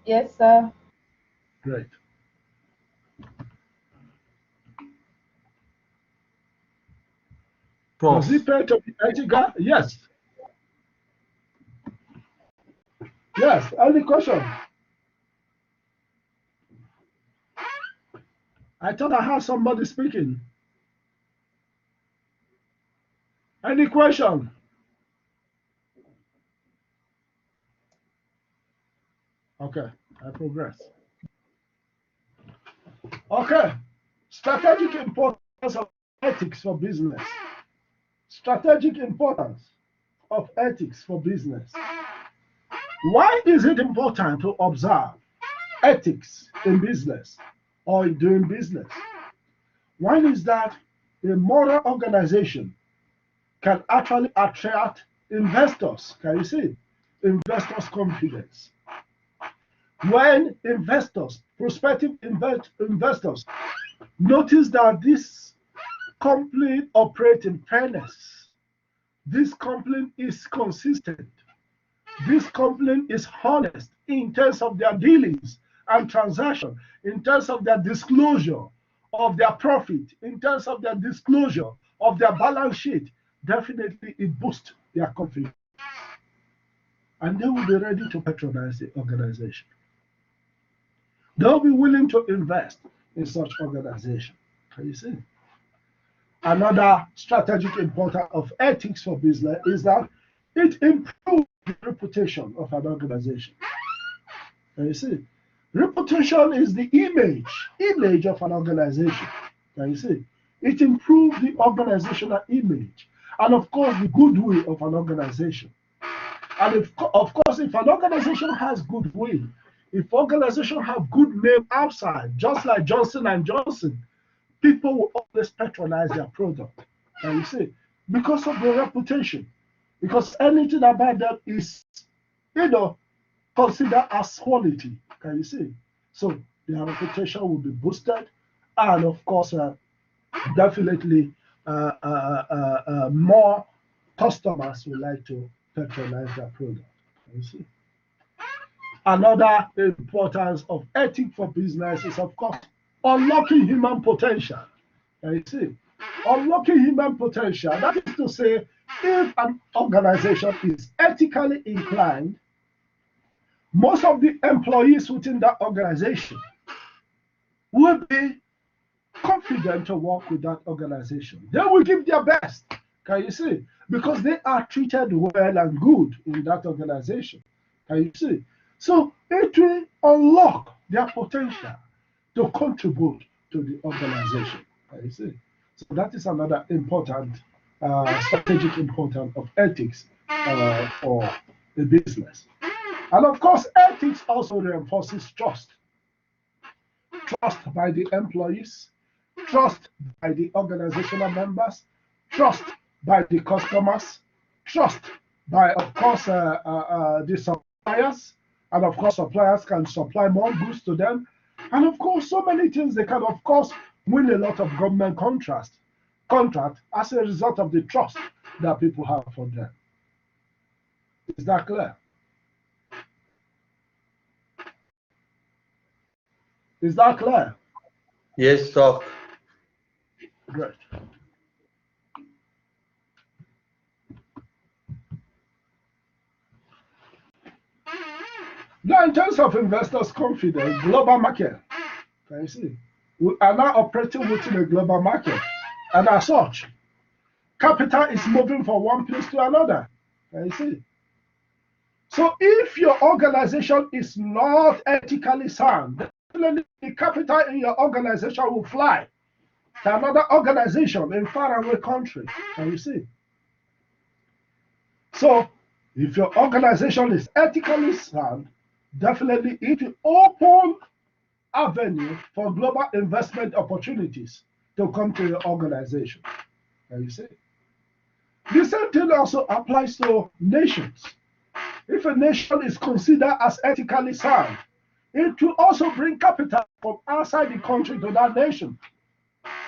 Yes, sir. Great. Prof. Does it pay to be ethical? Yes. Yes. Any question? I thought I had somebody speaking. Any question? Okay, I progress. Okay, strategic importance of ethics for business. Strategic importance of ethics for business. Why is it important to observe ethics in business or in doing business? One is that a moral organization can actually attract investors. Can you see? Investors' confidence. When investors, prospective investors, notice that this company operates in fairness, this company is consistent, this company is honest in terms of their dealings and transactions, in terms of their disclosure of their profit, in terms of their disclosure of their balance sheet, definitely it boosts their confidence. And they will be ready to patronize the organization. They'll be willing to invest in such organization. Can you see? Another strategic importance of ethics for business is that it improves the reputation of an organization. Can you see? Reputation is the image of an organization. Can you see? It improves the organizational image and, of course, the goodwill of an organization. And of course, if an organization has goodwill, if organization have good name outside, just like Johnson & Johnson, people will always patronize their product. Can you see? Because of their reputation. Because anything about them is, considered as quality. Can you see? So their reputation will be boosted. And of course, definitely more customers will like to patronize their product. Can you see? Another importance of ethics for business is, of course, unlocking human potential. You see, unlocking human potential. That is to say, if an organization is ethically inclined, most of the employees within that organization will be confident to work with that organization. They will give their best. Can you see? Because they are treated well and good in that organization. Can you see? So it will unlock their potential to contribute to the organization. You see? So that is another important strategic importance of ethics for the business. And of course, ethics also reinforces trust. Trust by the employees, trust by the organizational members, trust by the customers, trust by, of course, the suppliers. And of course, suppliers can supply more goods to them. And of course, so many things. They can, of course, win a lot of government contract as a result of the trust that people have for them. Is that clear? Is that clear? Yes, Doc. Great. Now, in terms of investors' confidence, global market, can you see? We are now operating within a global market. And as such, capital is moving from one place to another. Can you see? So if your organization is not ethically sound, definitely the capital in your organization will fly to another organization in faraway country. Can you see? So if your organization is ethically sound, definitely it will open avenue for global investment opportunities to come to your organization. Can you see? The same thing also applies to nations. If a nation is considered as ethically sound, it will also bring capital from outside the country to that nation.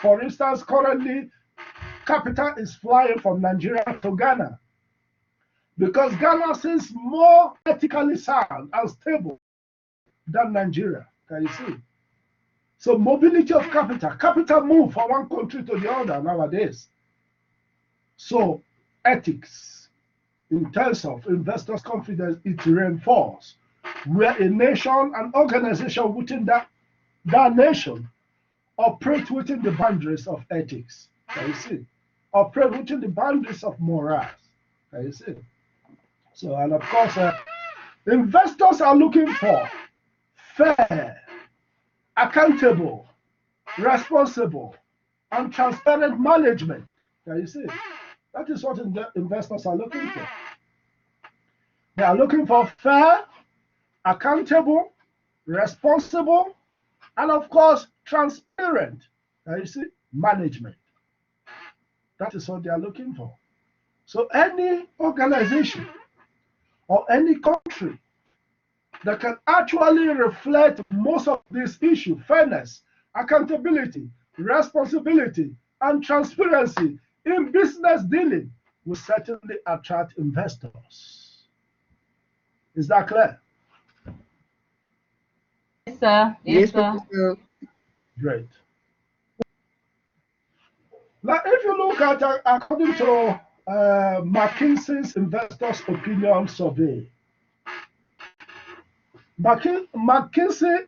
For instance, currently, capital is flying from Nigeria to Ghana because Ghana seems more ethically sound and stable than Nigeria. Can you see? So mobility of capital move from one country to the other nowadays. So ethics, in terms of investors' confidence, it reinforces where a nation, an organization within that nation operate within the boundaries of ethics. Can you see? Operate within the boundaries of morals. Can you see? So, and of course, investors are looking for fair, accountable, responsible, and transparent management. Can you see? That is what investors are looking for. They are looking for fair, accountable, responsible, and of course, transparent. Can you see? Management. That is what they are looking for. So any organization or any country that can actually reflect most of these issues, fairness, accountability, responsibility, and transparency in business dealing, will certainly attract investors. Is that clear? Yes, sir. Yes, sir. Great. Now, if you look at, according to McKinsey's Investors Opinion Survey, McKinsey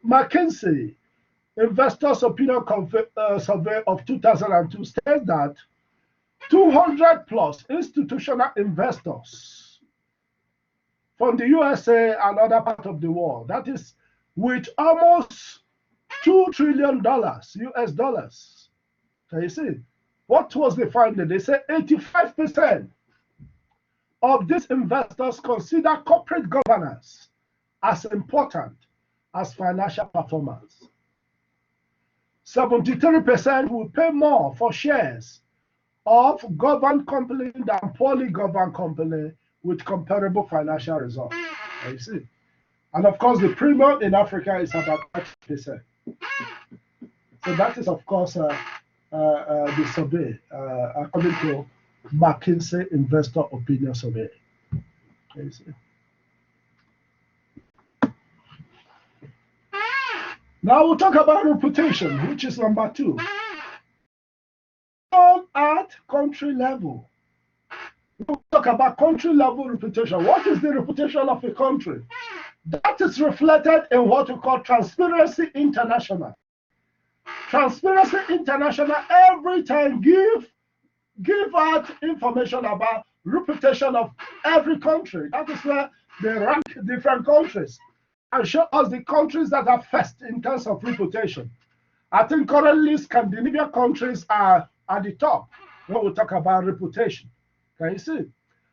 Investors Opinion Survey of 2002 states that 200 plus institutional investors from the USA and other parts of the world, that is with almost $2 trillion US dollars. Can you see? What was the finding? They say 85% of these investors consider corporate governance as important as financial performance. 73% will pay more for shares of governed company than poorly governed company with comparable financial results. You see? And of course, the premium in Africa is about 30%. So that is, of course, the survey, according to McKinsey Investor Opinion Survey. You see? Now we'll talk about reputation, which is number 2. At country level, we'll talk about country level reputation. What is the reputation of a country? That is reflected in what we call Transparency International. Transparency International every time give out information about reputation of every country. That is where they rank different countries and show us the countries that are first in terms of reputation. I think currently Scandinavian countries are at the top when we talk about reputation. Can you see?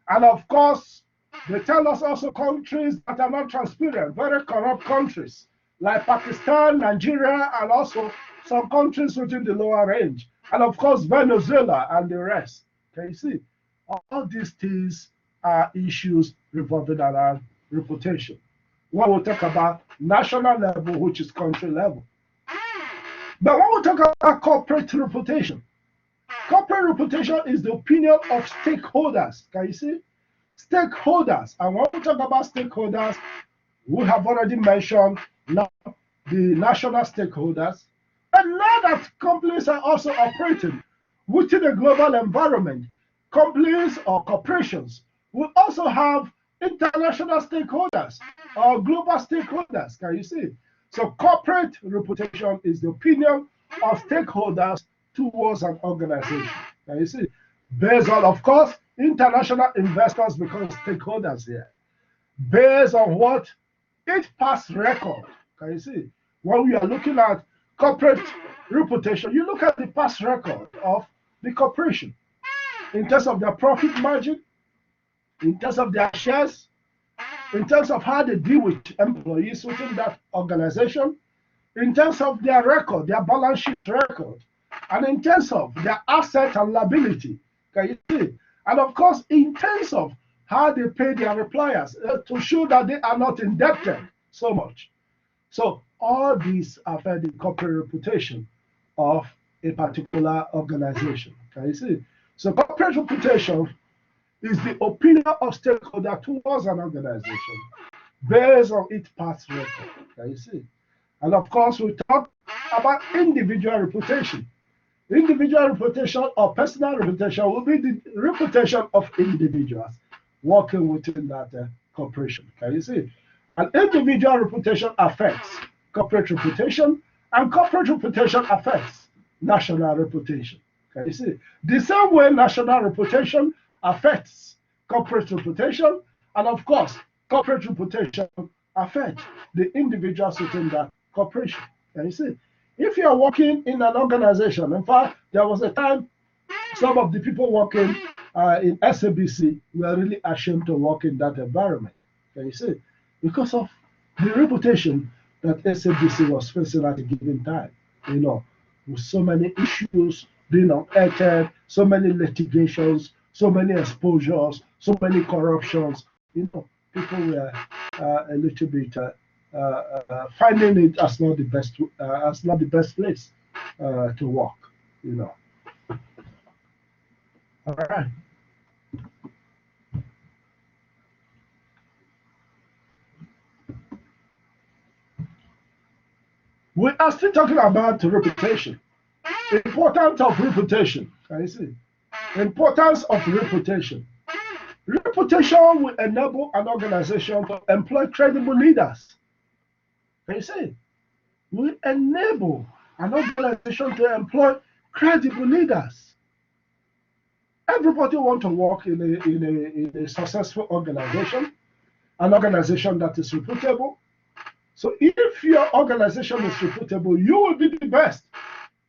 And of course, they tell us also countries that are not transparent, very corrupt countries, like Pakistan, Nigeria, and also some countries within the lower range. And of course, Venezuela and the rest. Can you see? All these things are issues revolving around reputation. When we talk about national level, which is country level. But when we talk about corporate reputation is the opinion of stakeholders. Can you see? Stakeholders. And when we talk about stakeholders, we have already mentioned now the national stakeholders. And now that companies are also operating within a global environment, companies or corporations will also have international stakeholders or global stakeholders. Can you see? So corporate reputation is the opinion of stakeholders towards an organization. Can you see? Based on, of course, international investors become stakeholders here. Based on what? Its past record. Can you see? When we are looking at corporate reputation, you look at the past record of the corporation in terms of their profit margin, in terms of their shares, in terms of how they deal with employees within that organization, in terms of their record, their balance sheet record, and in terms of their asset and liability. Can you see? And of course, in terms of how they pay their employers to show that they are not indebted so much. So all these affect the corporate reputation of a particular organization. Can you see? So corporate reputation is the opinion of stakeholders towards an organization based on its past record. Can you see? And of course, we talk about individual reputation. Individual reputation or personal reputation will be the reputation of individuals working within that corporation. Can you see? And individual reputation affects corporate reputation, and corporate reputation affects national reputation. Can you see? The same way national reputation affects corporate reputation, and of course, corporate reputation affects the individuals within that corporation. Can you see? If you are working in an organization, in fact, there was a time some of the people working in SABC were really ashamed to work in that environment. Can you see? Because of the reputation that SABC was facing at a given time, you know, with so many issues being unearthed, so many litigations, so many exposures, so many corruptions, you know, people were a little bit finding it as not the best place to work, you know. All right. We are still talking about reputation. Importance of reputation. Can you see? Importance of reputation. Reputation will enable an organization to employ credible leaders. Can you see? Will enable an organization to employ credible leaders. Everybody wants to work in a successful organization, an organization that is reputable. So if your organization is reputable, you will be the best.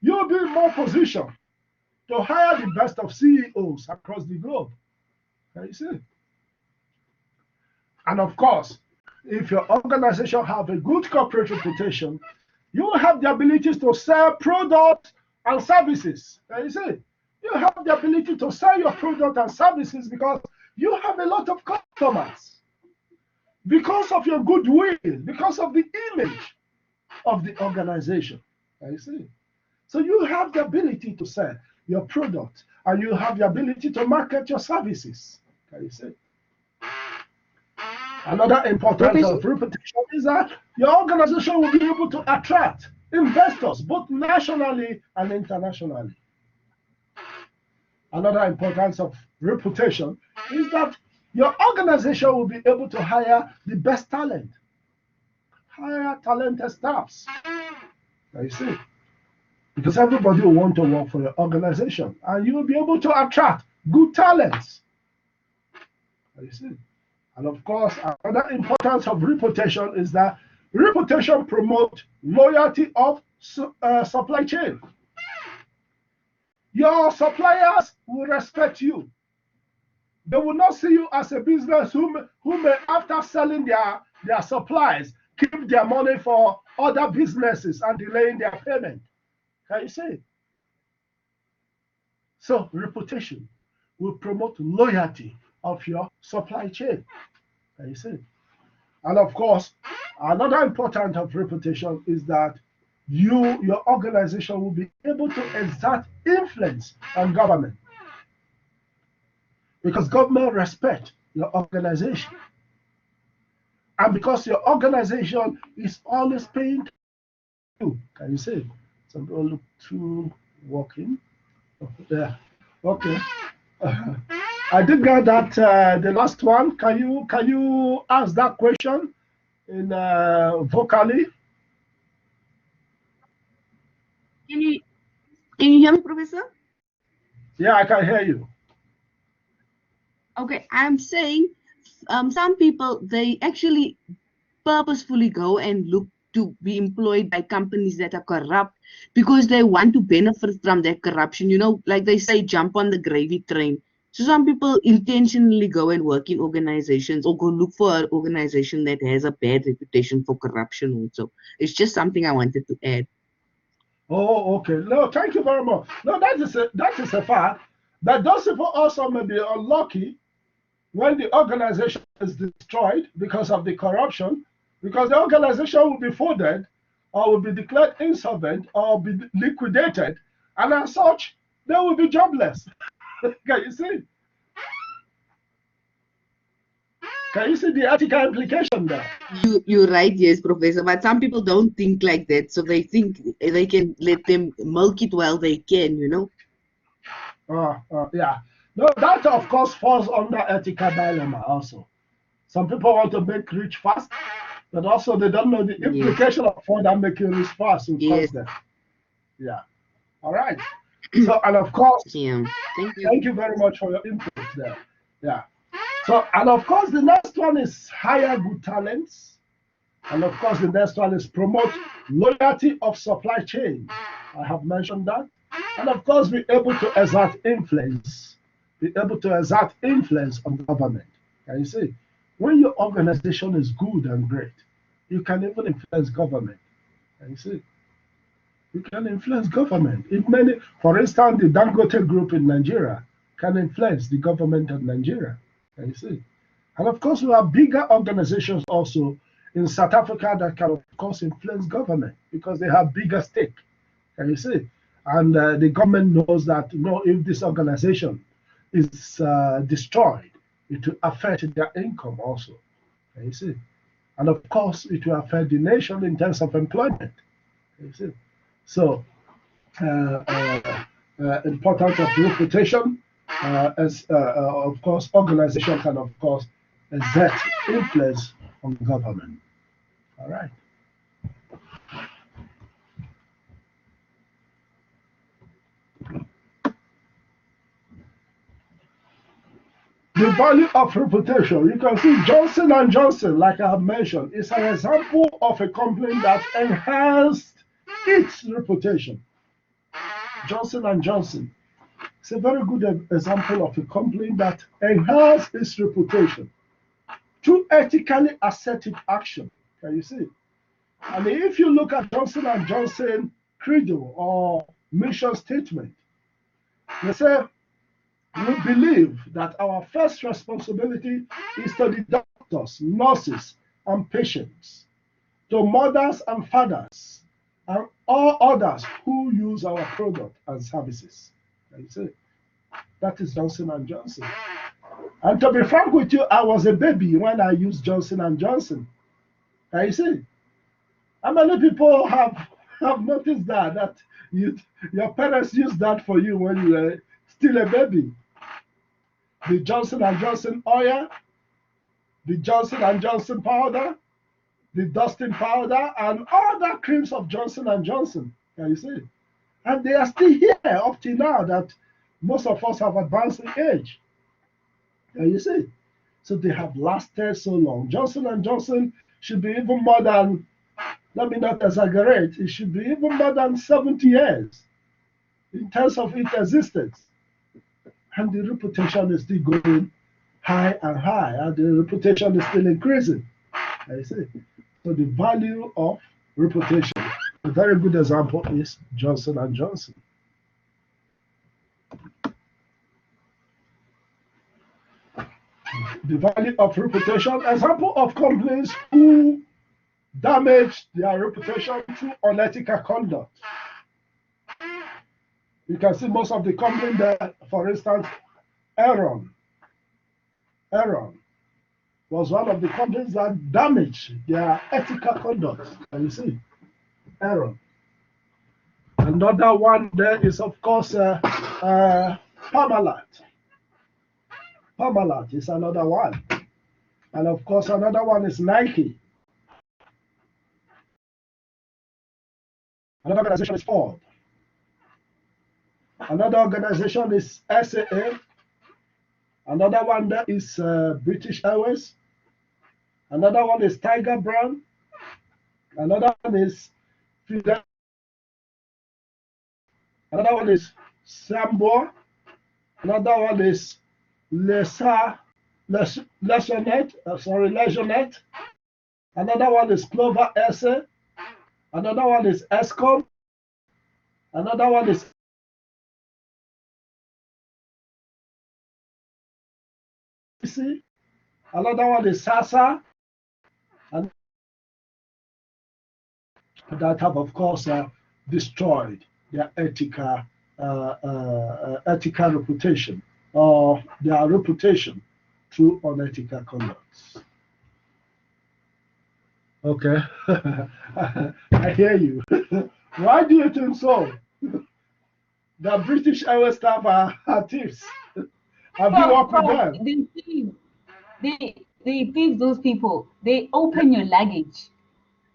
You will be in more position to hire the best of CEOs across the globe. Can you see? And of course, if your organization have a good corporate reputation, you will have the ability to sell products and services. Can you see? You have the ability to sell your product and services because you have a lot of customers. Because of your goodwill, because of the image of the organization. Can you see? So you have the ability to sell your product and you have the ability to market your services. Can you see? Another importance of reputation is that your organization will be able to attract investors both nationally and internationally. Another importance of reputation is that your organization will be able to hire the best talent, hire talented staffs. Now you see, because everybody will want to work for your organization, and you will be able to attract good talents. Now you see, and of course, another importance of reputation is that reputation promotes loyalty of supply chain. Your suppliers will respect you. They will not see you as a business who may, after selling their supplies, keep their money for other businesses and delaying their payment. Can you see? So reputation will promote loyalty of your supply chain. Can you see? And of course, another important of reputation is that your organization will be able to exert influence on government. Because government respect your organization. And because your organization is always paying you. Can you see? Some people look too walking. Yeah. Okay. I did get that the last one. Can you ask that question in vocally? Can you hear me, Professor? Yeah, I can hear you. Okay, I'm saying some people, they actually purposefully go and look to be employed by companies that are corrupt because they want to benefit from their corruption. You know, like they say, jump on the gravy train. So some people intentionally go and work in organizations or go look for an organization that has a bad reputation for corruption also. It's just something I wanted to add. Oh, okay. No, thank you very much. No, that is a fact. But those people also may be unlucky when the organization is destroyed because of the corruption, because the organization will be folded or will be declared insolvent or be liquidated, and as such, they will be jobless. Can you see? Can you see the ethical implication there? You're right, yes, Professor. But some people don't think like that, so they think they can let them milk it while they can, you know. Yeah. No, that of course falls under ethical dilemma also. Some people want to make rich fast, but also they don't know the implication of further making rich fast will cause them. Yeah. All right. So, and of course, Yeah. Thank you very much for your input there. Yeah. So, and of course, the next one is hire good talents. And of course, the next one is promote loyalty of supply chain. I have mentioned that. And of course, be able to exert influence. Be able to exert influence on government. Can you see? When your organization is good and great, you can even influence government. Can you see? You can influence government. If many, for instance, the Dangote Group in Nigeria can influence the government of Nigeria. Can you see? And of course, we have bigger organizations also in South Africa that can, of course, influence government because they have bigger stake. Can you see? And the government knows that, you know, if this organization is destroyed, it will affect their income also. Can you see? And of course, it will affect the nation in terms of employment. Can you see? So, importance of reputation, as of course, organization can, of course, exert influence on government. All right. The value of reputation. You can see Johnson and Johnson, like I have mentioned, is an example of a company that enhanced its reputation. Johnson and Johnson. It's a very good example of a company that enhanced its reputation through ethically assertive action. Can you see? And if you look at Johnson and Johnson credo or mission statement, they say, we believe that our first responsibility is to the doctors, nurses, and patients, to mothers and fathers, and all others who use our product and services. Can you see? That is Johnson and Johnson. And to be frank with you, I was a baby when I used Johnson and Johnson. Can you see? How many people have noticed that your parents used that for you when you were still a baby? The Johnson and Johnson oil, the Johnson and Johnson powder, the dusting powder, and other creams of Johnson and Johnson. Can you see? And they are still here up to now that most of us have advanced in age. Can you see? So they have lasted so long. Johnson and Johnson should be even more than, let me not exaggerate, it should be even more than 70 years in terms of its existence. And the reputation is still going high and high, and the reputation is still increasing. I see. So the value of reputation. A very good example is Johnson and Johnson. The value of reputation. Example of companies who damage their reputation through unethical conduct. You can see most of the companies there, for instance, Aaron was one of the companies that damaged their ethical conduct. Can you see? Aaron. Another one there is, of course, Parmalat. Parmalat is another one. And of course, another one is Nike. Another organization is Ford. Another organization is SAA. Another one there is British Airways. Another one is Tiger Brand. Another one is Fidel. Another one is Sambo. Another one is Lesionet. Another one is Clover SA. Another one is ESCOM. Another one is EC. Another one is SASA. And that have, of course, destroyed their ethical reputation, or their reputation through unethical conduct. Okay, I hear you. Why do you think so? The British Airways staff are thieves. Have you worked with them? They thieve those people. They open your luggage.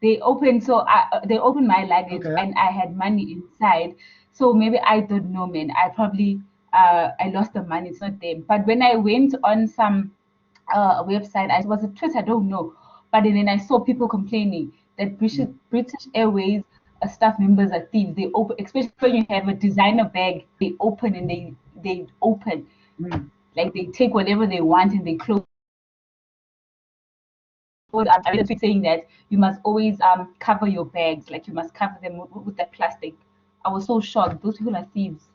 They open my luggage, Okay. and I had money inside. So maybe I don't know, man. I probably I lost the money. It's not them. But when I went on some website, I was a Twitter, I don't know. But then I saw people complaining that British Airways staff members are thieves. They open, especially when you have a designer bag, they open and they open. Like they take whatever they want and they close. I read a tweet saying that you must always cover your bags, like you must cover them with that plastic. I was so shocked. Those people are thieves.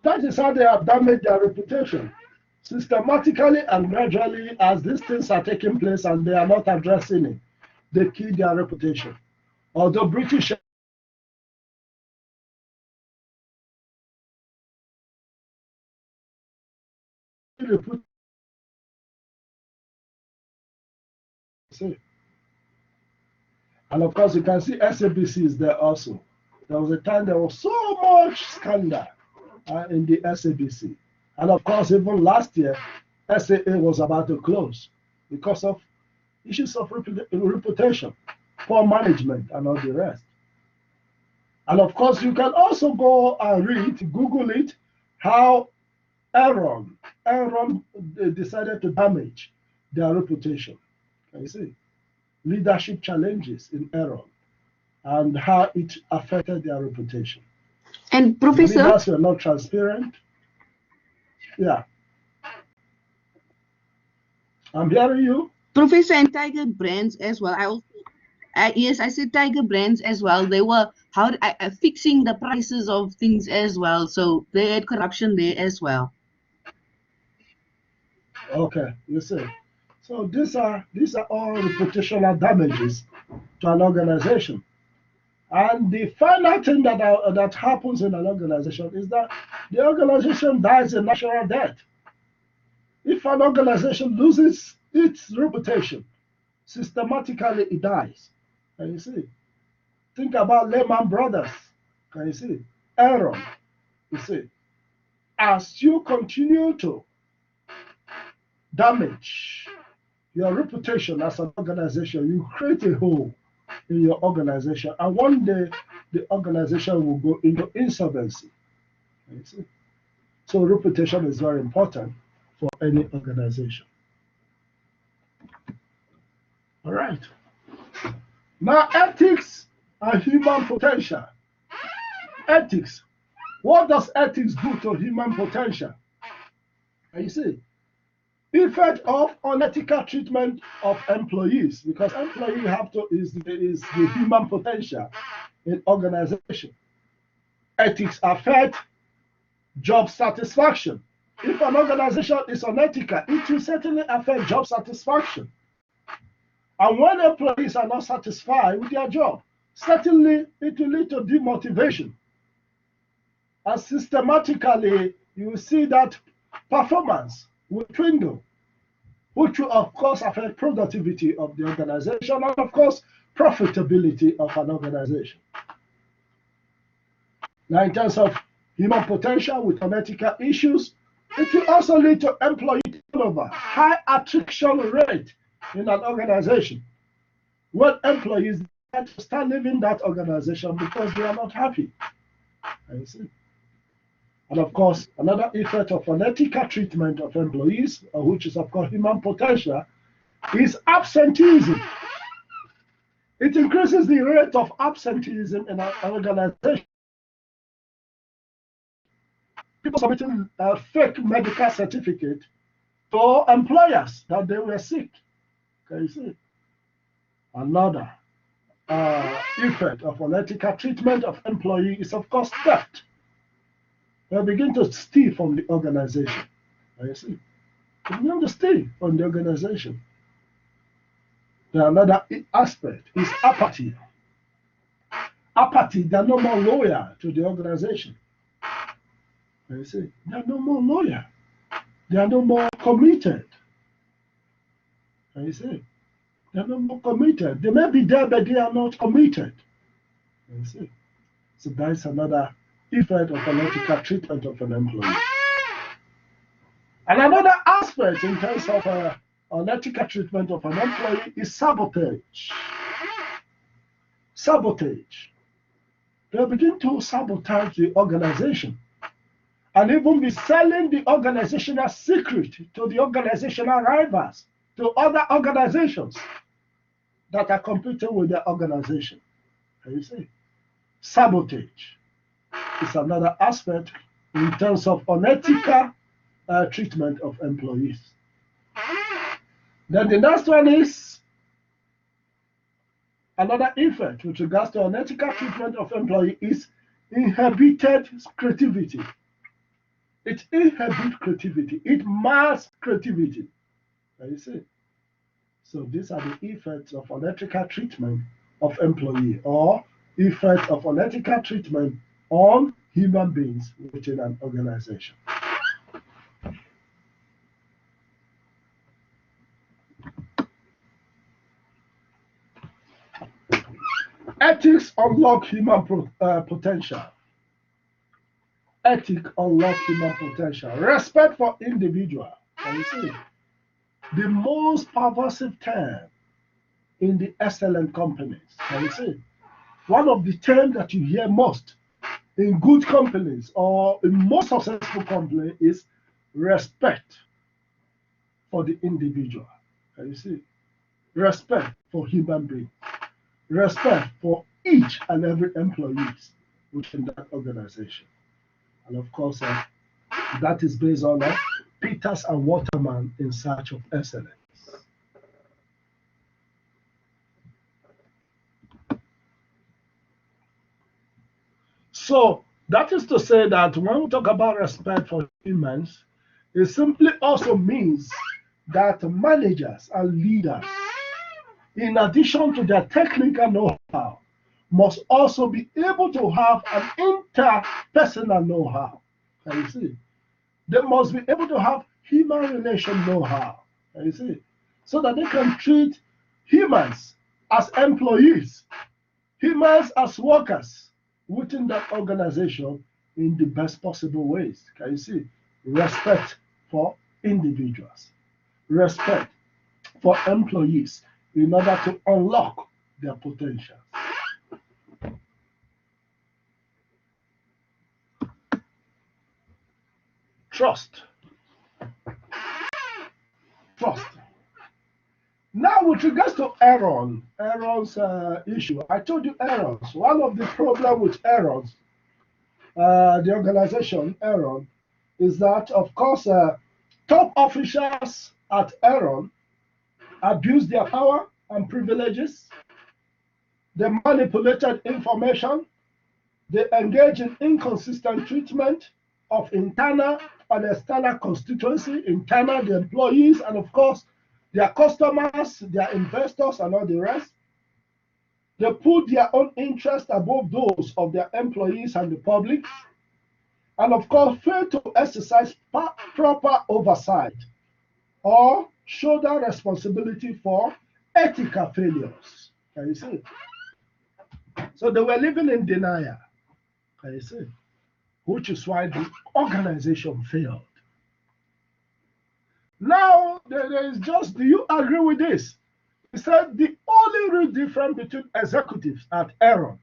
That is how they have damaged their reputation. Systematically and gradually, as these things are taking place and they are not addressing it, they kill their reputation. Although British and of course, you can see SABC is there also. There was a time there was so much scandal in the SABC. And of course, even last year, SAA was about to close because of issues of reputation, poor management, and all the rest. And of course, you can also go and read, Google it, how Enron decided to damage their reputation. Can you see? Leadership challenges in Enron and how it affected their reputation. And Professor, Leaders were not transparent. Yeah. I'm hearing you. Professor, and Tiger Brands as well. Yes, I said Tiger Brands as well. They were fixing the prices of things as well. So they had corruption there as well. Okay, you see. So these are all reputational damages to an organization. And the final thing that happens in an organization is that the organization dies a natural death. If an organization loses its reputation, systematically it dies. Can you see? Think about Lehman Brothers. Can you see? Enron. You see? As you continue to damage your reputation as an organization, you create a hole in your organization, and one day the organization will go into insolvency. You see? So reputation is very important for any organization. All right. Now, ethics and human potential. Ethics. What does ethics do to human potential? And you see, effect of unethical treatment of employees, because employee is the human potential in organization. Ethics affect job satisfaction. If an organization is unethical, it will certainly affect job satisfaction. And when employees are not satisfied with their job, certainly it will lead to demotivation. And systematically, you will see that performance will dwindle, which will, of course, affect productivity of the organization and, of course, profitability of an organization. Now, in terms of human potential with unethical issues, it will also lead to employee turnover, high attrition rate in an organization, when employees start leaving that organization because they are not happy. And, and of course, another effect of unethical treatment of employees, which is of course human potential, is absenteeism. It increases the rate of absenteeism in an organization. people submitting a fake medical certificate to employers that they were sick. Can you see? Another effect of unethical treatment of employee is, of course, theft. They begin to steal from the organization. Can you see? They begin to steal from the organization. Another aspect is apathy. Apathy, they're no more loyal to the organization. You see, they're no more loyal. They are no more committed. You see, they're no more committed. They may be there, but they are not committed. You see, so that's another effect of unethical treatment of an employee. And another aspect in terms of unethical treatment of an employee is sabotage. Sabotage. They begin to sabotage the organization and even be selling the organizational secret to the organizational rivals, to other organizations that are competing with their organization. Can you see? Sabotage is another aspect in terms of unethical treatment of employees. Then the next one is another effect with regards to unethical treatment of employee is inhibited creativity. It inhibits creativity. It masks creativity. Can you see? So these are the effects of unethical treatment of employee or effects of unethical treatment on human beings within an organization. Ethics unlock human potential. Ethics unlock human potential. Respect for individual. Can you see? The most pervasive term in the excellent companies. Can you see? One of the terms that you hear most in good companies or in most successful companies is respect for the individual. Can you see? Respect for human beings. Respect for each and every employee within that organization. And of course, that is based on Peters and Waterman in search of excellence. So that is to say that when we talk about respect for humans, it simply also means that managers and leaders, in addition to their technical know-how, must also be able to have an interpersonal know-how. Can you see? They must be able to have human relation know-how. Can you see? So that they can treat humans as employees, humans as workers within that organization in the best possible ways. Can you see? Respect for individuals, respect for employees in order to unlock their potential. Trust. Trust. Now, with regards to Aaron's issue, I told you Aaron's. One of the problems with Aaron's, the organization Aaron, is that, of course, top officials at Aaron abuse their power and privileges. They manipulated information. They engage in inconsistent treatment of internal and external constituency, internal, the employees, and of course, their customers, their investors, and all the rest. They put their own interests above those of their employees and the public, and of course, fail to exercise proper oversight or shoulder responsibility for ethical failures. Can you see? So they were living in denial. Can you see? Which is why the organization failed. Now, there is just, do you agree with this? He said the only real difference between executives at Aaron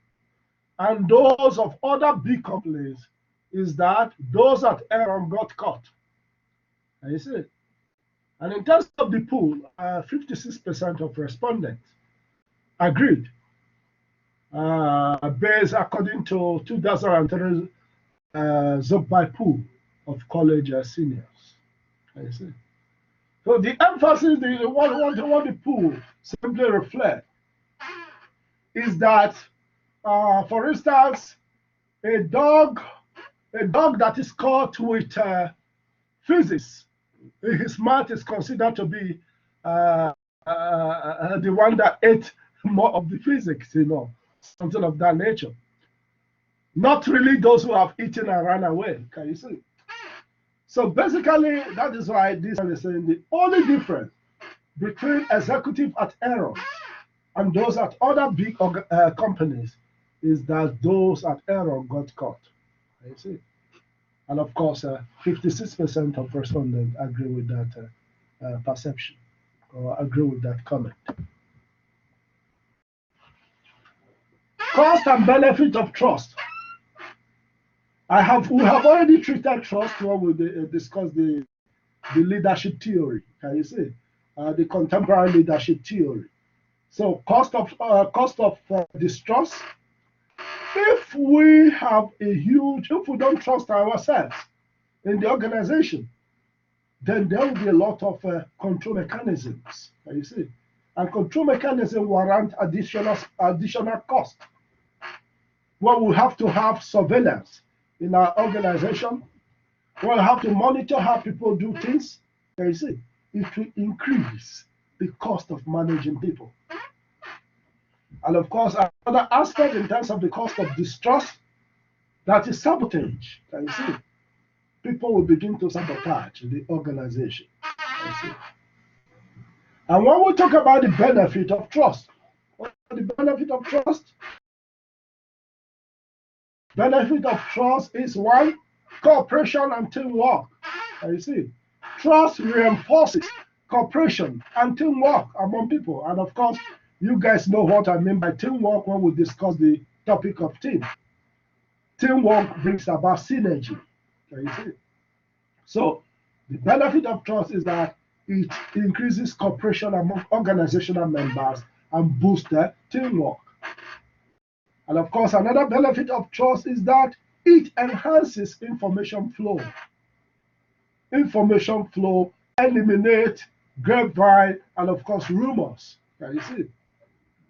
and those of other big companies is that those at Aaron got caught. And you see? And in terms of the pool, 56% of respondents agreed, based according to 2003 Zogby pool of college seniors. I see. So the emphasis what the pool simply reflect is that, for instance, a dog that is caught with physics, his mouth is considered to be the one that ate more of the physics, something of that nature. Not really those who have eaten and run away. Can you see? So basically, that is why this one is saying the only difference between executive at Aero and those at other big companies is that those at Aero got caught. You see? And of course, 56% of respondents agree with that perception or agree with that comment. Cost and benefit of trust. We have already treated trust when we discussed the leadership theory. Can you see? The contemporary leadership theory. So cost of distrust. If we don't trust ourselves in the organization, then there will be a lot of control mechanisms. Can you see? And control mechanisms warrant additional cost. Well, we have to have surveillance in our organization. We'll have to monitor how people do things. Can you see? It will increase the cost of managing people. And of course, another aspect in terms of the cost of distrust, that is sabotage. Can you see? People will begin to sabotage the organization. Can you see? And when we talk about the benefit of trust, what is the benefit of trust? Benefit of trust is one, cooperation and teamwork. Can you see? Trust reinforces cooperation and teamwork among people. And of course, you guys know what I mean by teamwork when we discuss the topic of team. Teamwork brings about synergy. Can you see? So the benefit of trust is that it increases cooperation among organizational members and boosts their teamwork. And of course, another benefit of trust is that it enhances information flow. Information flow eliminates grapevine and of course rumors. Can you see?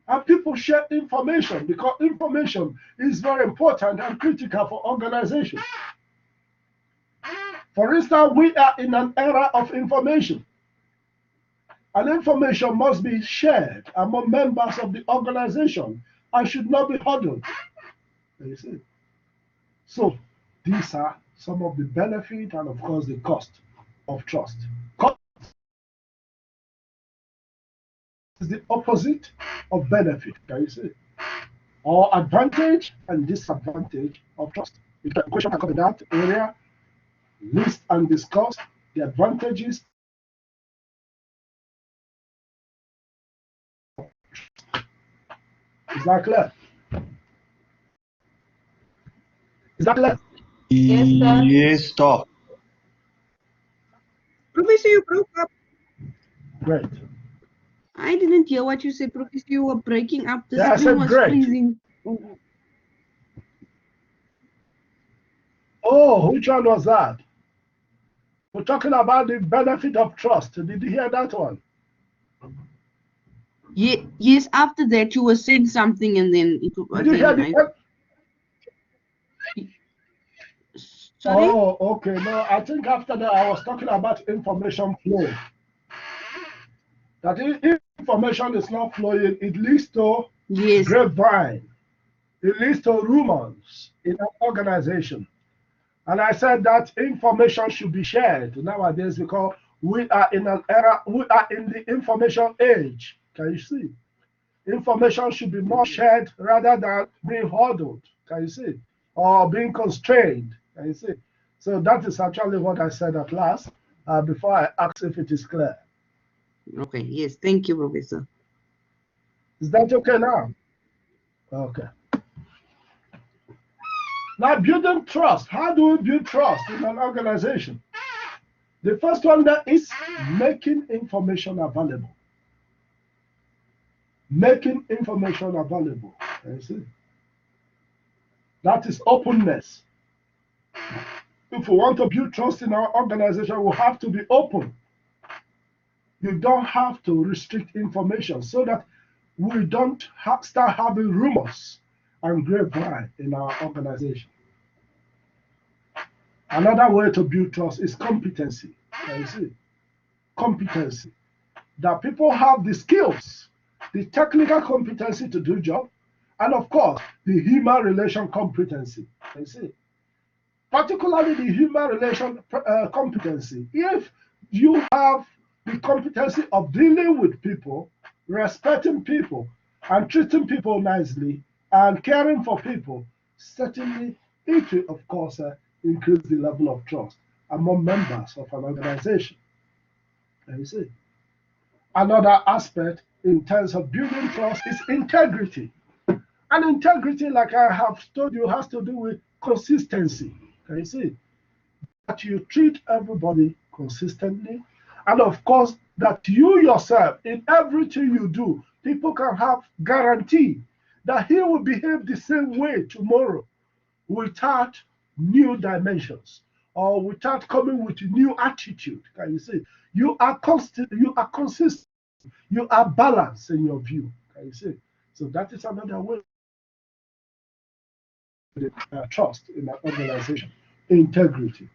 And people share information because information is very important and critical for organizations. For instance, we are in an era of information. And information must be shared among members of the organization and should not be huddled. You see? So these are some of the benefit and of course the cost of trust. Cost is the opposite of benefit. Can you see? Or advantage and disadvantage of trust. The question can come in that area. List and discuss the advantages. Is that clear? Is that clear? Yes, sir. Yes, stop. Professor, you broke up. Great. I didn't hear what you said, Professor. You were breaking up. The Yeah, I screen said was great. freezing. Oh, which one was that? We're talking about the benefit of trust. Did you hear that one? Yes, after that you were saying something and then it was. Did you hear the? Sorry? Oh, okay. No, I think after that I was talking about information flow. That if information is not flowing, it leads to Yes. grapevine. It leads to rumors in an organization. And I said that information should be shared nowadays because we are in an era, we are in the information age. Can you see? Information should be more shared rather than being huddled. Can you see? Or being constrained. Can you see? So that is actually what I said at last before I asked if it is clear. Okay, yes. Thank you, Professor. Is that okay now? Okay. Now, building trust. How do we build trust in an organization? The first one that is making information available. Making information available. You see? That is openness. If we want to build trust in our organization, we have to be open. You don't have to restrict information so that we don't start having rumors and grapevine in our organization. Another way to build trust is competency. You see, competency. That people have the skills, the technical competency to do job, and of course, the human relation competency. You see, particularly the human relation competency. If you have the competency of dealing with people, respecting people, and treating people nicely, and caring for people, certainly it will, of course, increase the level of trust among members of an organization. You see, another aspect in terms of building trust is integrity. And integrity, like I have told you, has to do with consistency. Can you see? That you treat everybody consistently. And of course, that you yourself, in everything you do, people can have guarantee that he will behave the same way tomorrow without new dimensions or without coming with a new attitude. Can you see? You are constant, you are consistent, you are balanced in your view. Can you see? So that is another way. Trust in an organization, integrity.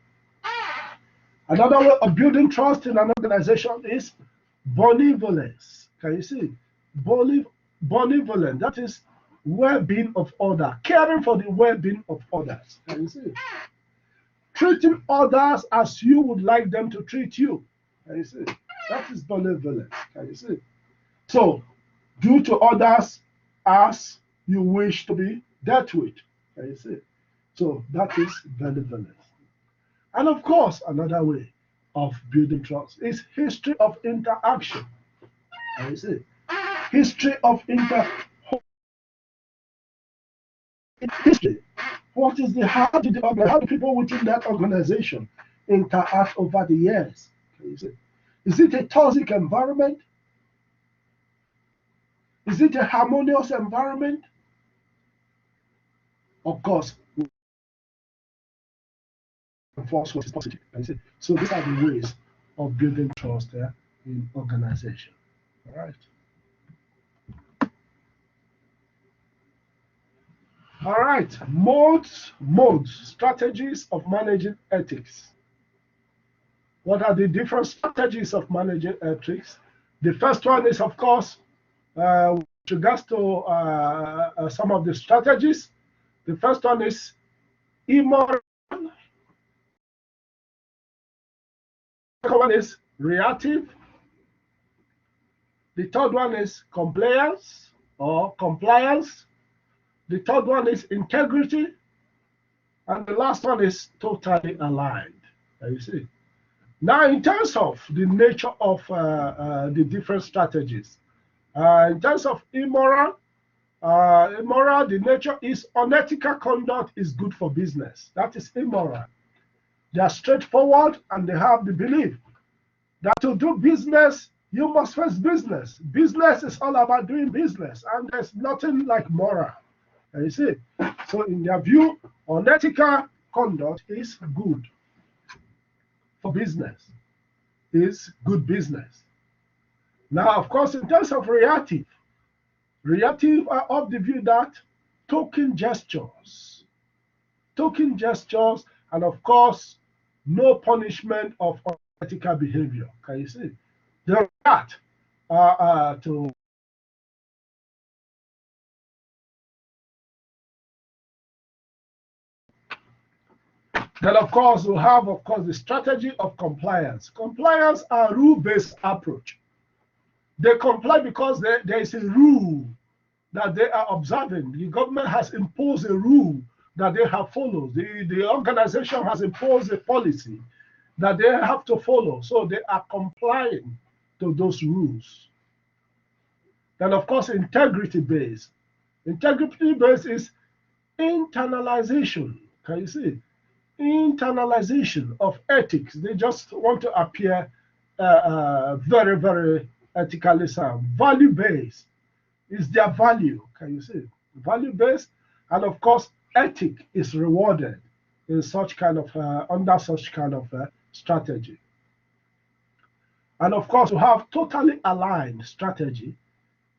Another way of building trust in an organization is benevolence. Can you see? Benevolent, that is well-being of others, caring for the well-being of others. Can you see? Treating others as you would like them to treat you. Can you see? That is benevolence. Can you see? So, do to others as you wish to be dealt with. Can you see? So that is benevolence. And of course, another way of building trust is history of interaction. Can you see? History of history. What is how do people within that organization interact over the years? Can you see? Is it a toxic environment? Is it a harmonious environment? Of course, enforce what is positive. So these are the ways of building trust in organization. All right. All right. Modes, strategies of managing ethics. What are the different strategies of managing ethics? The first one is, of course, with regards to some of the strategies. The first one is immoral. The second one is reactive. The third one is compliance or compliance. The third one is integrity. And the last one is totally aligned. You see. Now, in terms of the nature of the different strategies, in terms of immoral, the nature is unethical conduct is good for business. That is immoral. They are straightforward and they have the belief that to do business, you must first business. Business is all about doing business, and there's nothing like moral. You see? So in their view, unethical conduct is good for business, is good business. Now, of course, in terms of reactive are of the view that token gestures, and of course, no punishment of unethical behavior. Can you see? They react to then, of course, we have, of course, the strategy of compliance. Compliance are rule-based approach. They comply because there is a rule that they are observing. The government has imposed a rule that they have followed. The organization has imposed a policy that they have to follow. So they are complying to those rules. Then, of course, integrity-based. Integrity-based is internalization. Can you see? Internalization of ethics. They just want to appear very, very ethically sound. Value-based is their value. Can you see? Value-based, and of course, ethic is rewarded. in such kind of under such kind of strategy. And of course, to have totally aligned strategy.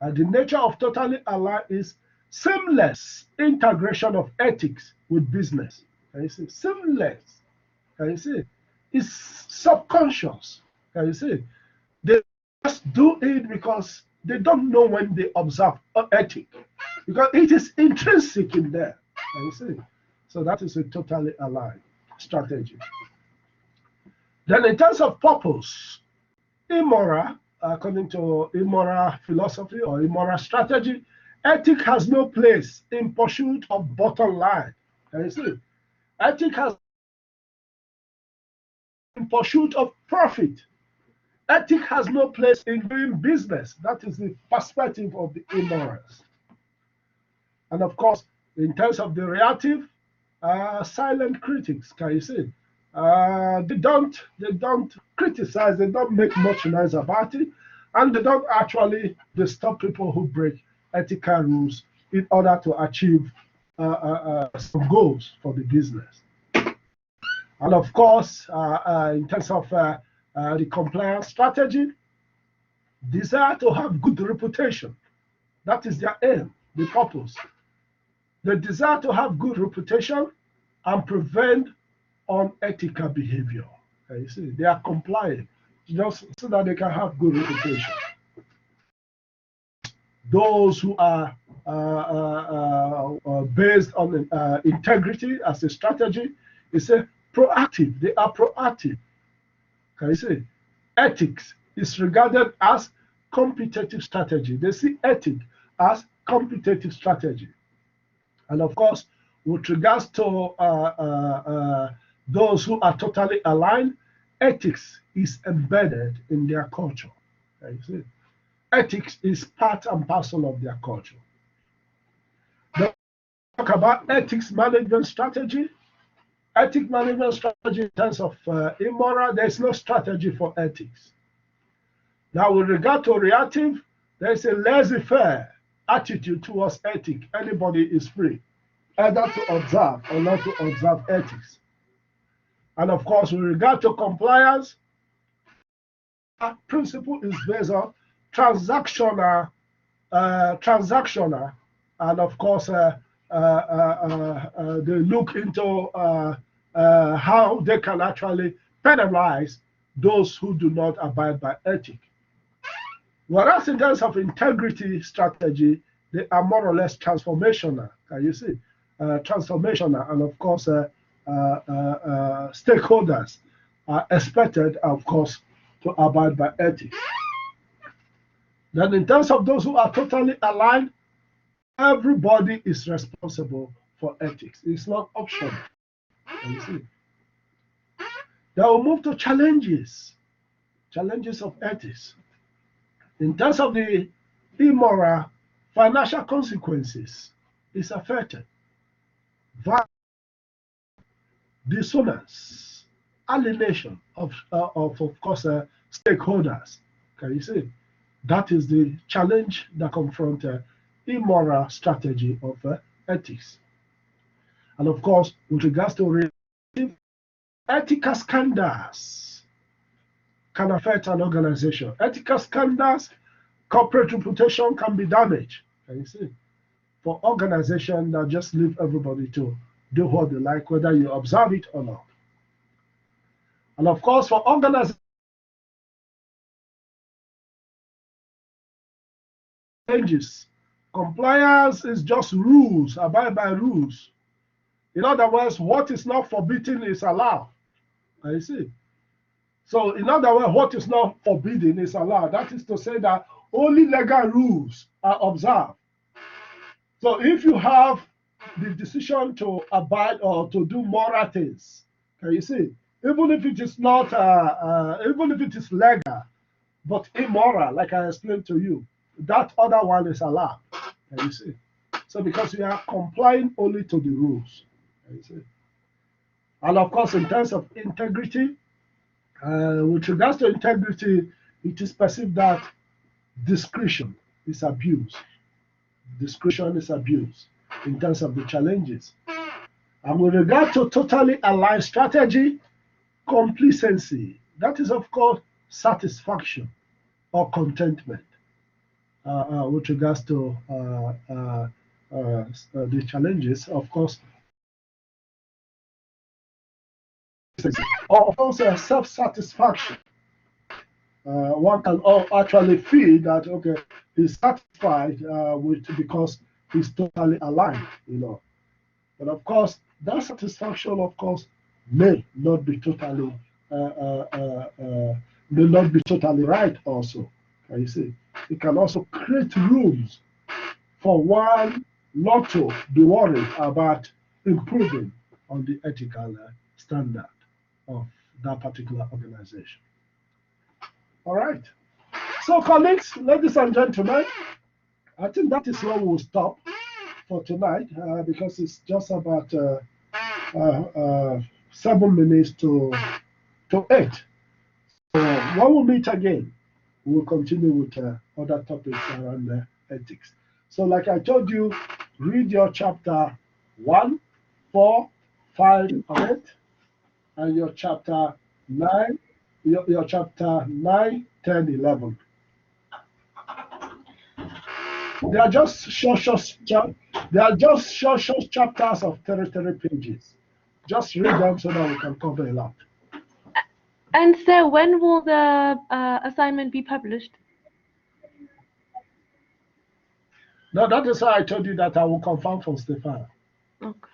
The nature of totally aligned is seamless integration of ethics with business. Can you see? Seamless. Can you see? It's subconscious. Can you see? They just do it because they don't know when they observe ethic, because it is intrinsic in there. Can you see? So that is a totally aligned strategy. Then in terms of purpose, immoral, according to immoral philosophy or immoral strategy, ethic has no place in pursuit of bottom line. Can you see? Ethic has in pursuit of profit. Ethic has no place in doing business. That is the perspective of the immorals. And of course, in terms of the reactive, silent critics, can you see? They don't criticize, they don't make much noise about it, and they don't actually disturb people who break ethical rules in order to achieve some goals for the business. And of course, in terms of the compliance strategy, desire to have good reputation. That is their aim, the purpose. They desire to have good reputation and prevent unethical behavior. You see, they are complying just so that they can have good reputation. Those who are based on integrity as a strategy, it's a proactive. They are proactive. Can you see? Ethics is regarded as competitive strategy. They see ethic as competitive strategy. And of course, with regards to those who are totally aligned, ethics is embedded in their culture. You see? Ethics is part and parcel of their culture. Then talk about ethics management strategy. Ethic management strategy in terms of immoral, there's no strategy for ethics. Now, with regard to reactive, there's a laissez-faire attitude towards ethics. Anybody is free, either to observe or not to observe ethics. And of course, with regard to compliance, our principle is based on transactional, and of course, they look into how they can actually penalize those who do not abide by ethic. Whereas in terms of integrity strategy, they are more or less transformational. Can you see? Transformational, and of course, stakeholders are expected, of course, to abide by ethics. Then in terms of those who are totally aligned, everybody is responsible for ethics. It's not optional. You see. Then we'll move to challenges of ethics. In terms of the immoral, financial consequences is affected. Dissonance, alienation of course, stakeholders. Can you see? That is the challenge that confronts immoral strategy of ethics. And of course, with regards to ethical scandals can affect an organization. Ethical scandals, corporate reputation can be damaged. Can you see? For organizations that just leave everybody to do what they like, whether you observe it or not. And of course, for organizations, compliance is just rules, abide by rules. In other words, what is not forbidden is allowed. You see? So, in other words, what is not forbidden is allowed. That is to say that only legal rules are observed. So, if you have the decision to abide or to do moral things, can you see? Even if it is not, even if it is legal, but immoral, like I explained to you, that other one is allowed. Can you see? So, because you are complying only to the rules. Can you see? And of course, in terms of integrity, with regards to integrity, it is perceived that discretion is abused. Discretion is abused in terms of the challenges. And with regard to totally aligned strategy, complacency, that is, of course, satisfaction or contentment with regards to the challenges, of course, or also self-satisfaction. One can actually feel that, okay, he's satisfied because he's totally aligned, But of course, that satisfaction, of course, may not be totally right. Also, can you see? It can also create rooms for one not to be worried about improving on the ethical standard of that particular organization. All right. So, colleagues, ladies and gentlemen, I think that is where we'll stop for tonight because it's just about 7 minutes to 8. So when we meet again, we'll continue with other topics around ethics. So, like I told you, read your chapter 1, 4, 5, and 8, and your chapter 9, your chapter 9, 10, 11. They are just short chapters of 33 pages. Just read them so that we can cover a lot. And so, when will the assignment be published? No, that is why I told you that I will confirm from Stefan. Okay.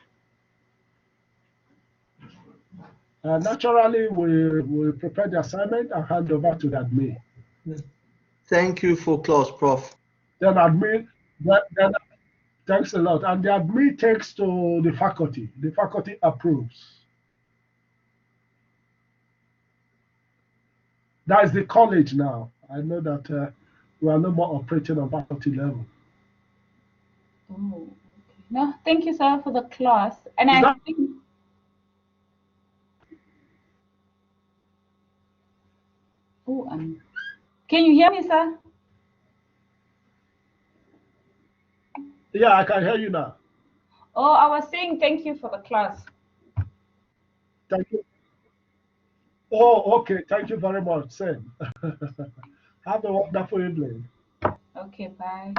Naturally, we prepare the assignment and hand over to the admin. Thank you for class, Prof. Then admin, thanks a lot. And the admin takes to the faculty. The faculty approves. That is the college now. I know that we are no more operating on faculty level. Oh, okay. No, thank you, sir, for the class. And I think. Oh, can you hear me, sir? Yeah, I can hear you now. Oh, I was saying thank you for the class. Thank you. Oh, okay. Thank you very much, Sam. Have a wonderful evening. Okay, bye.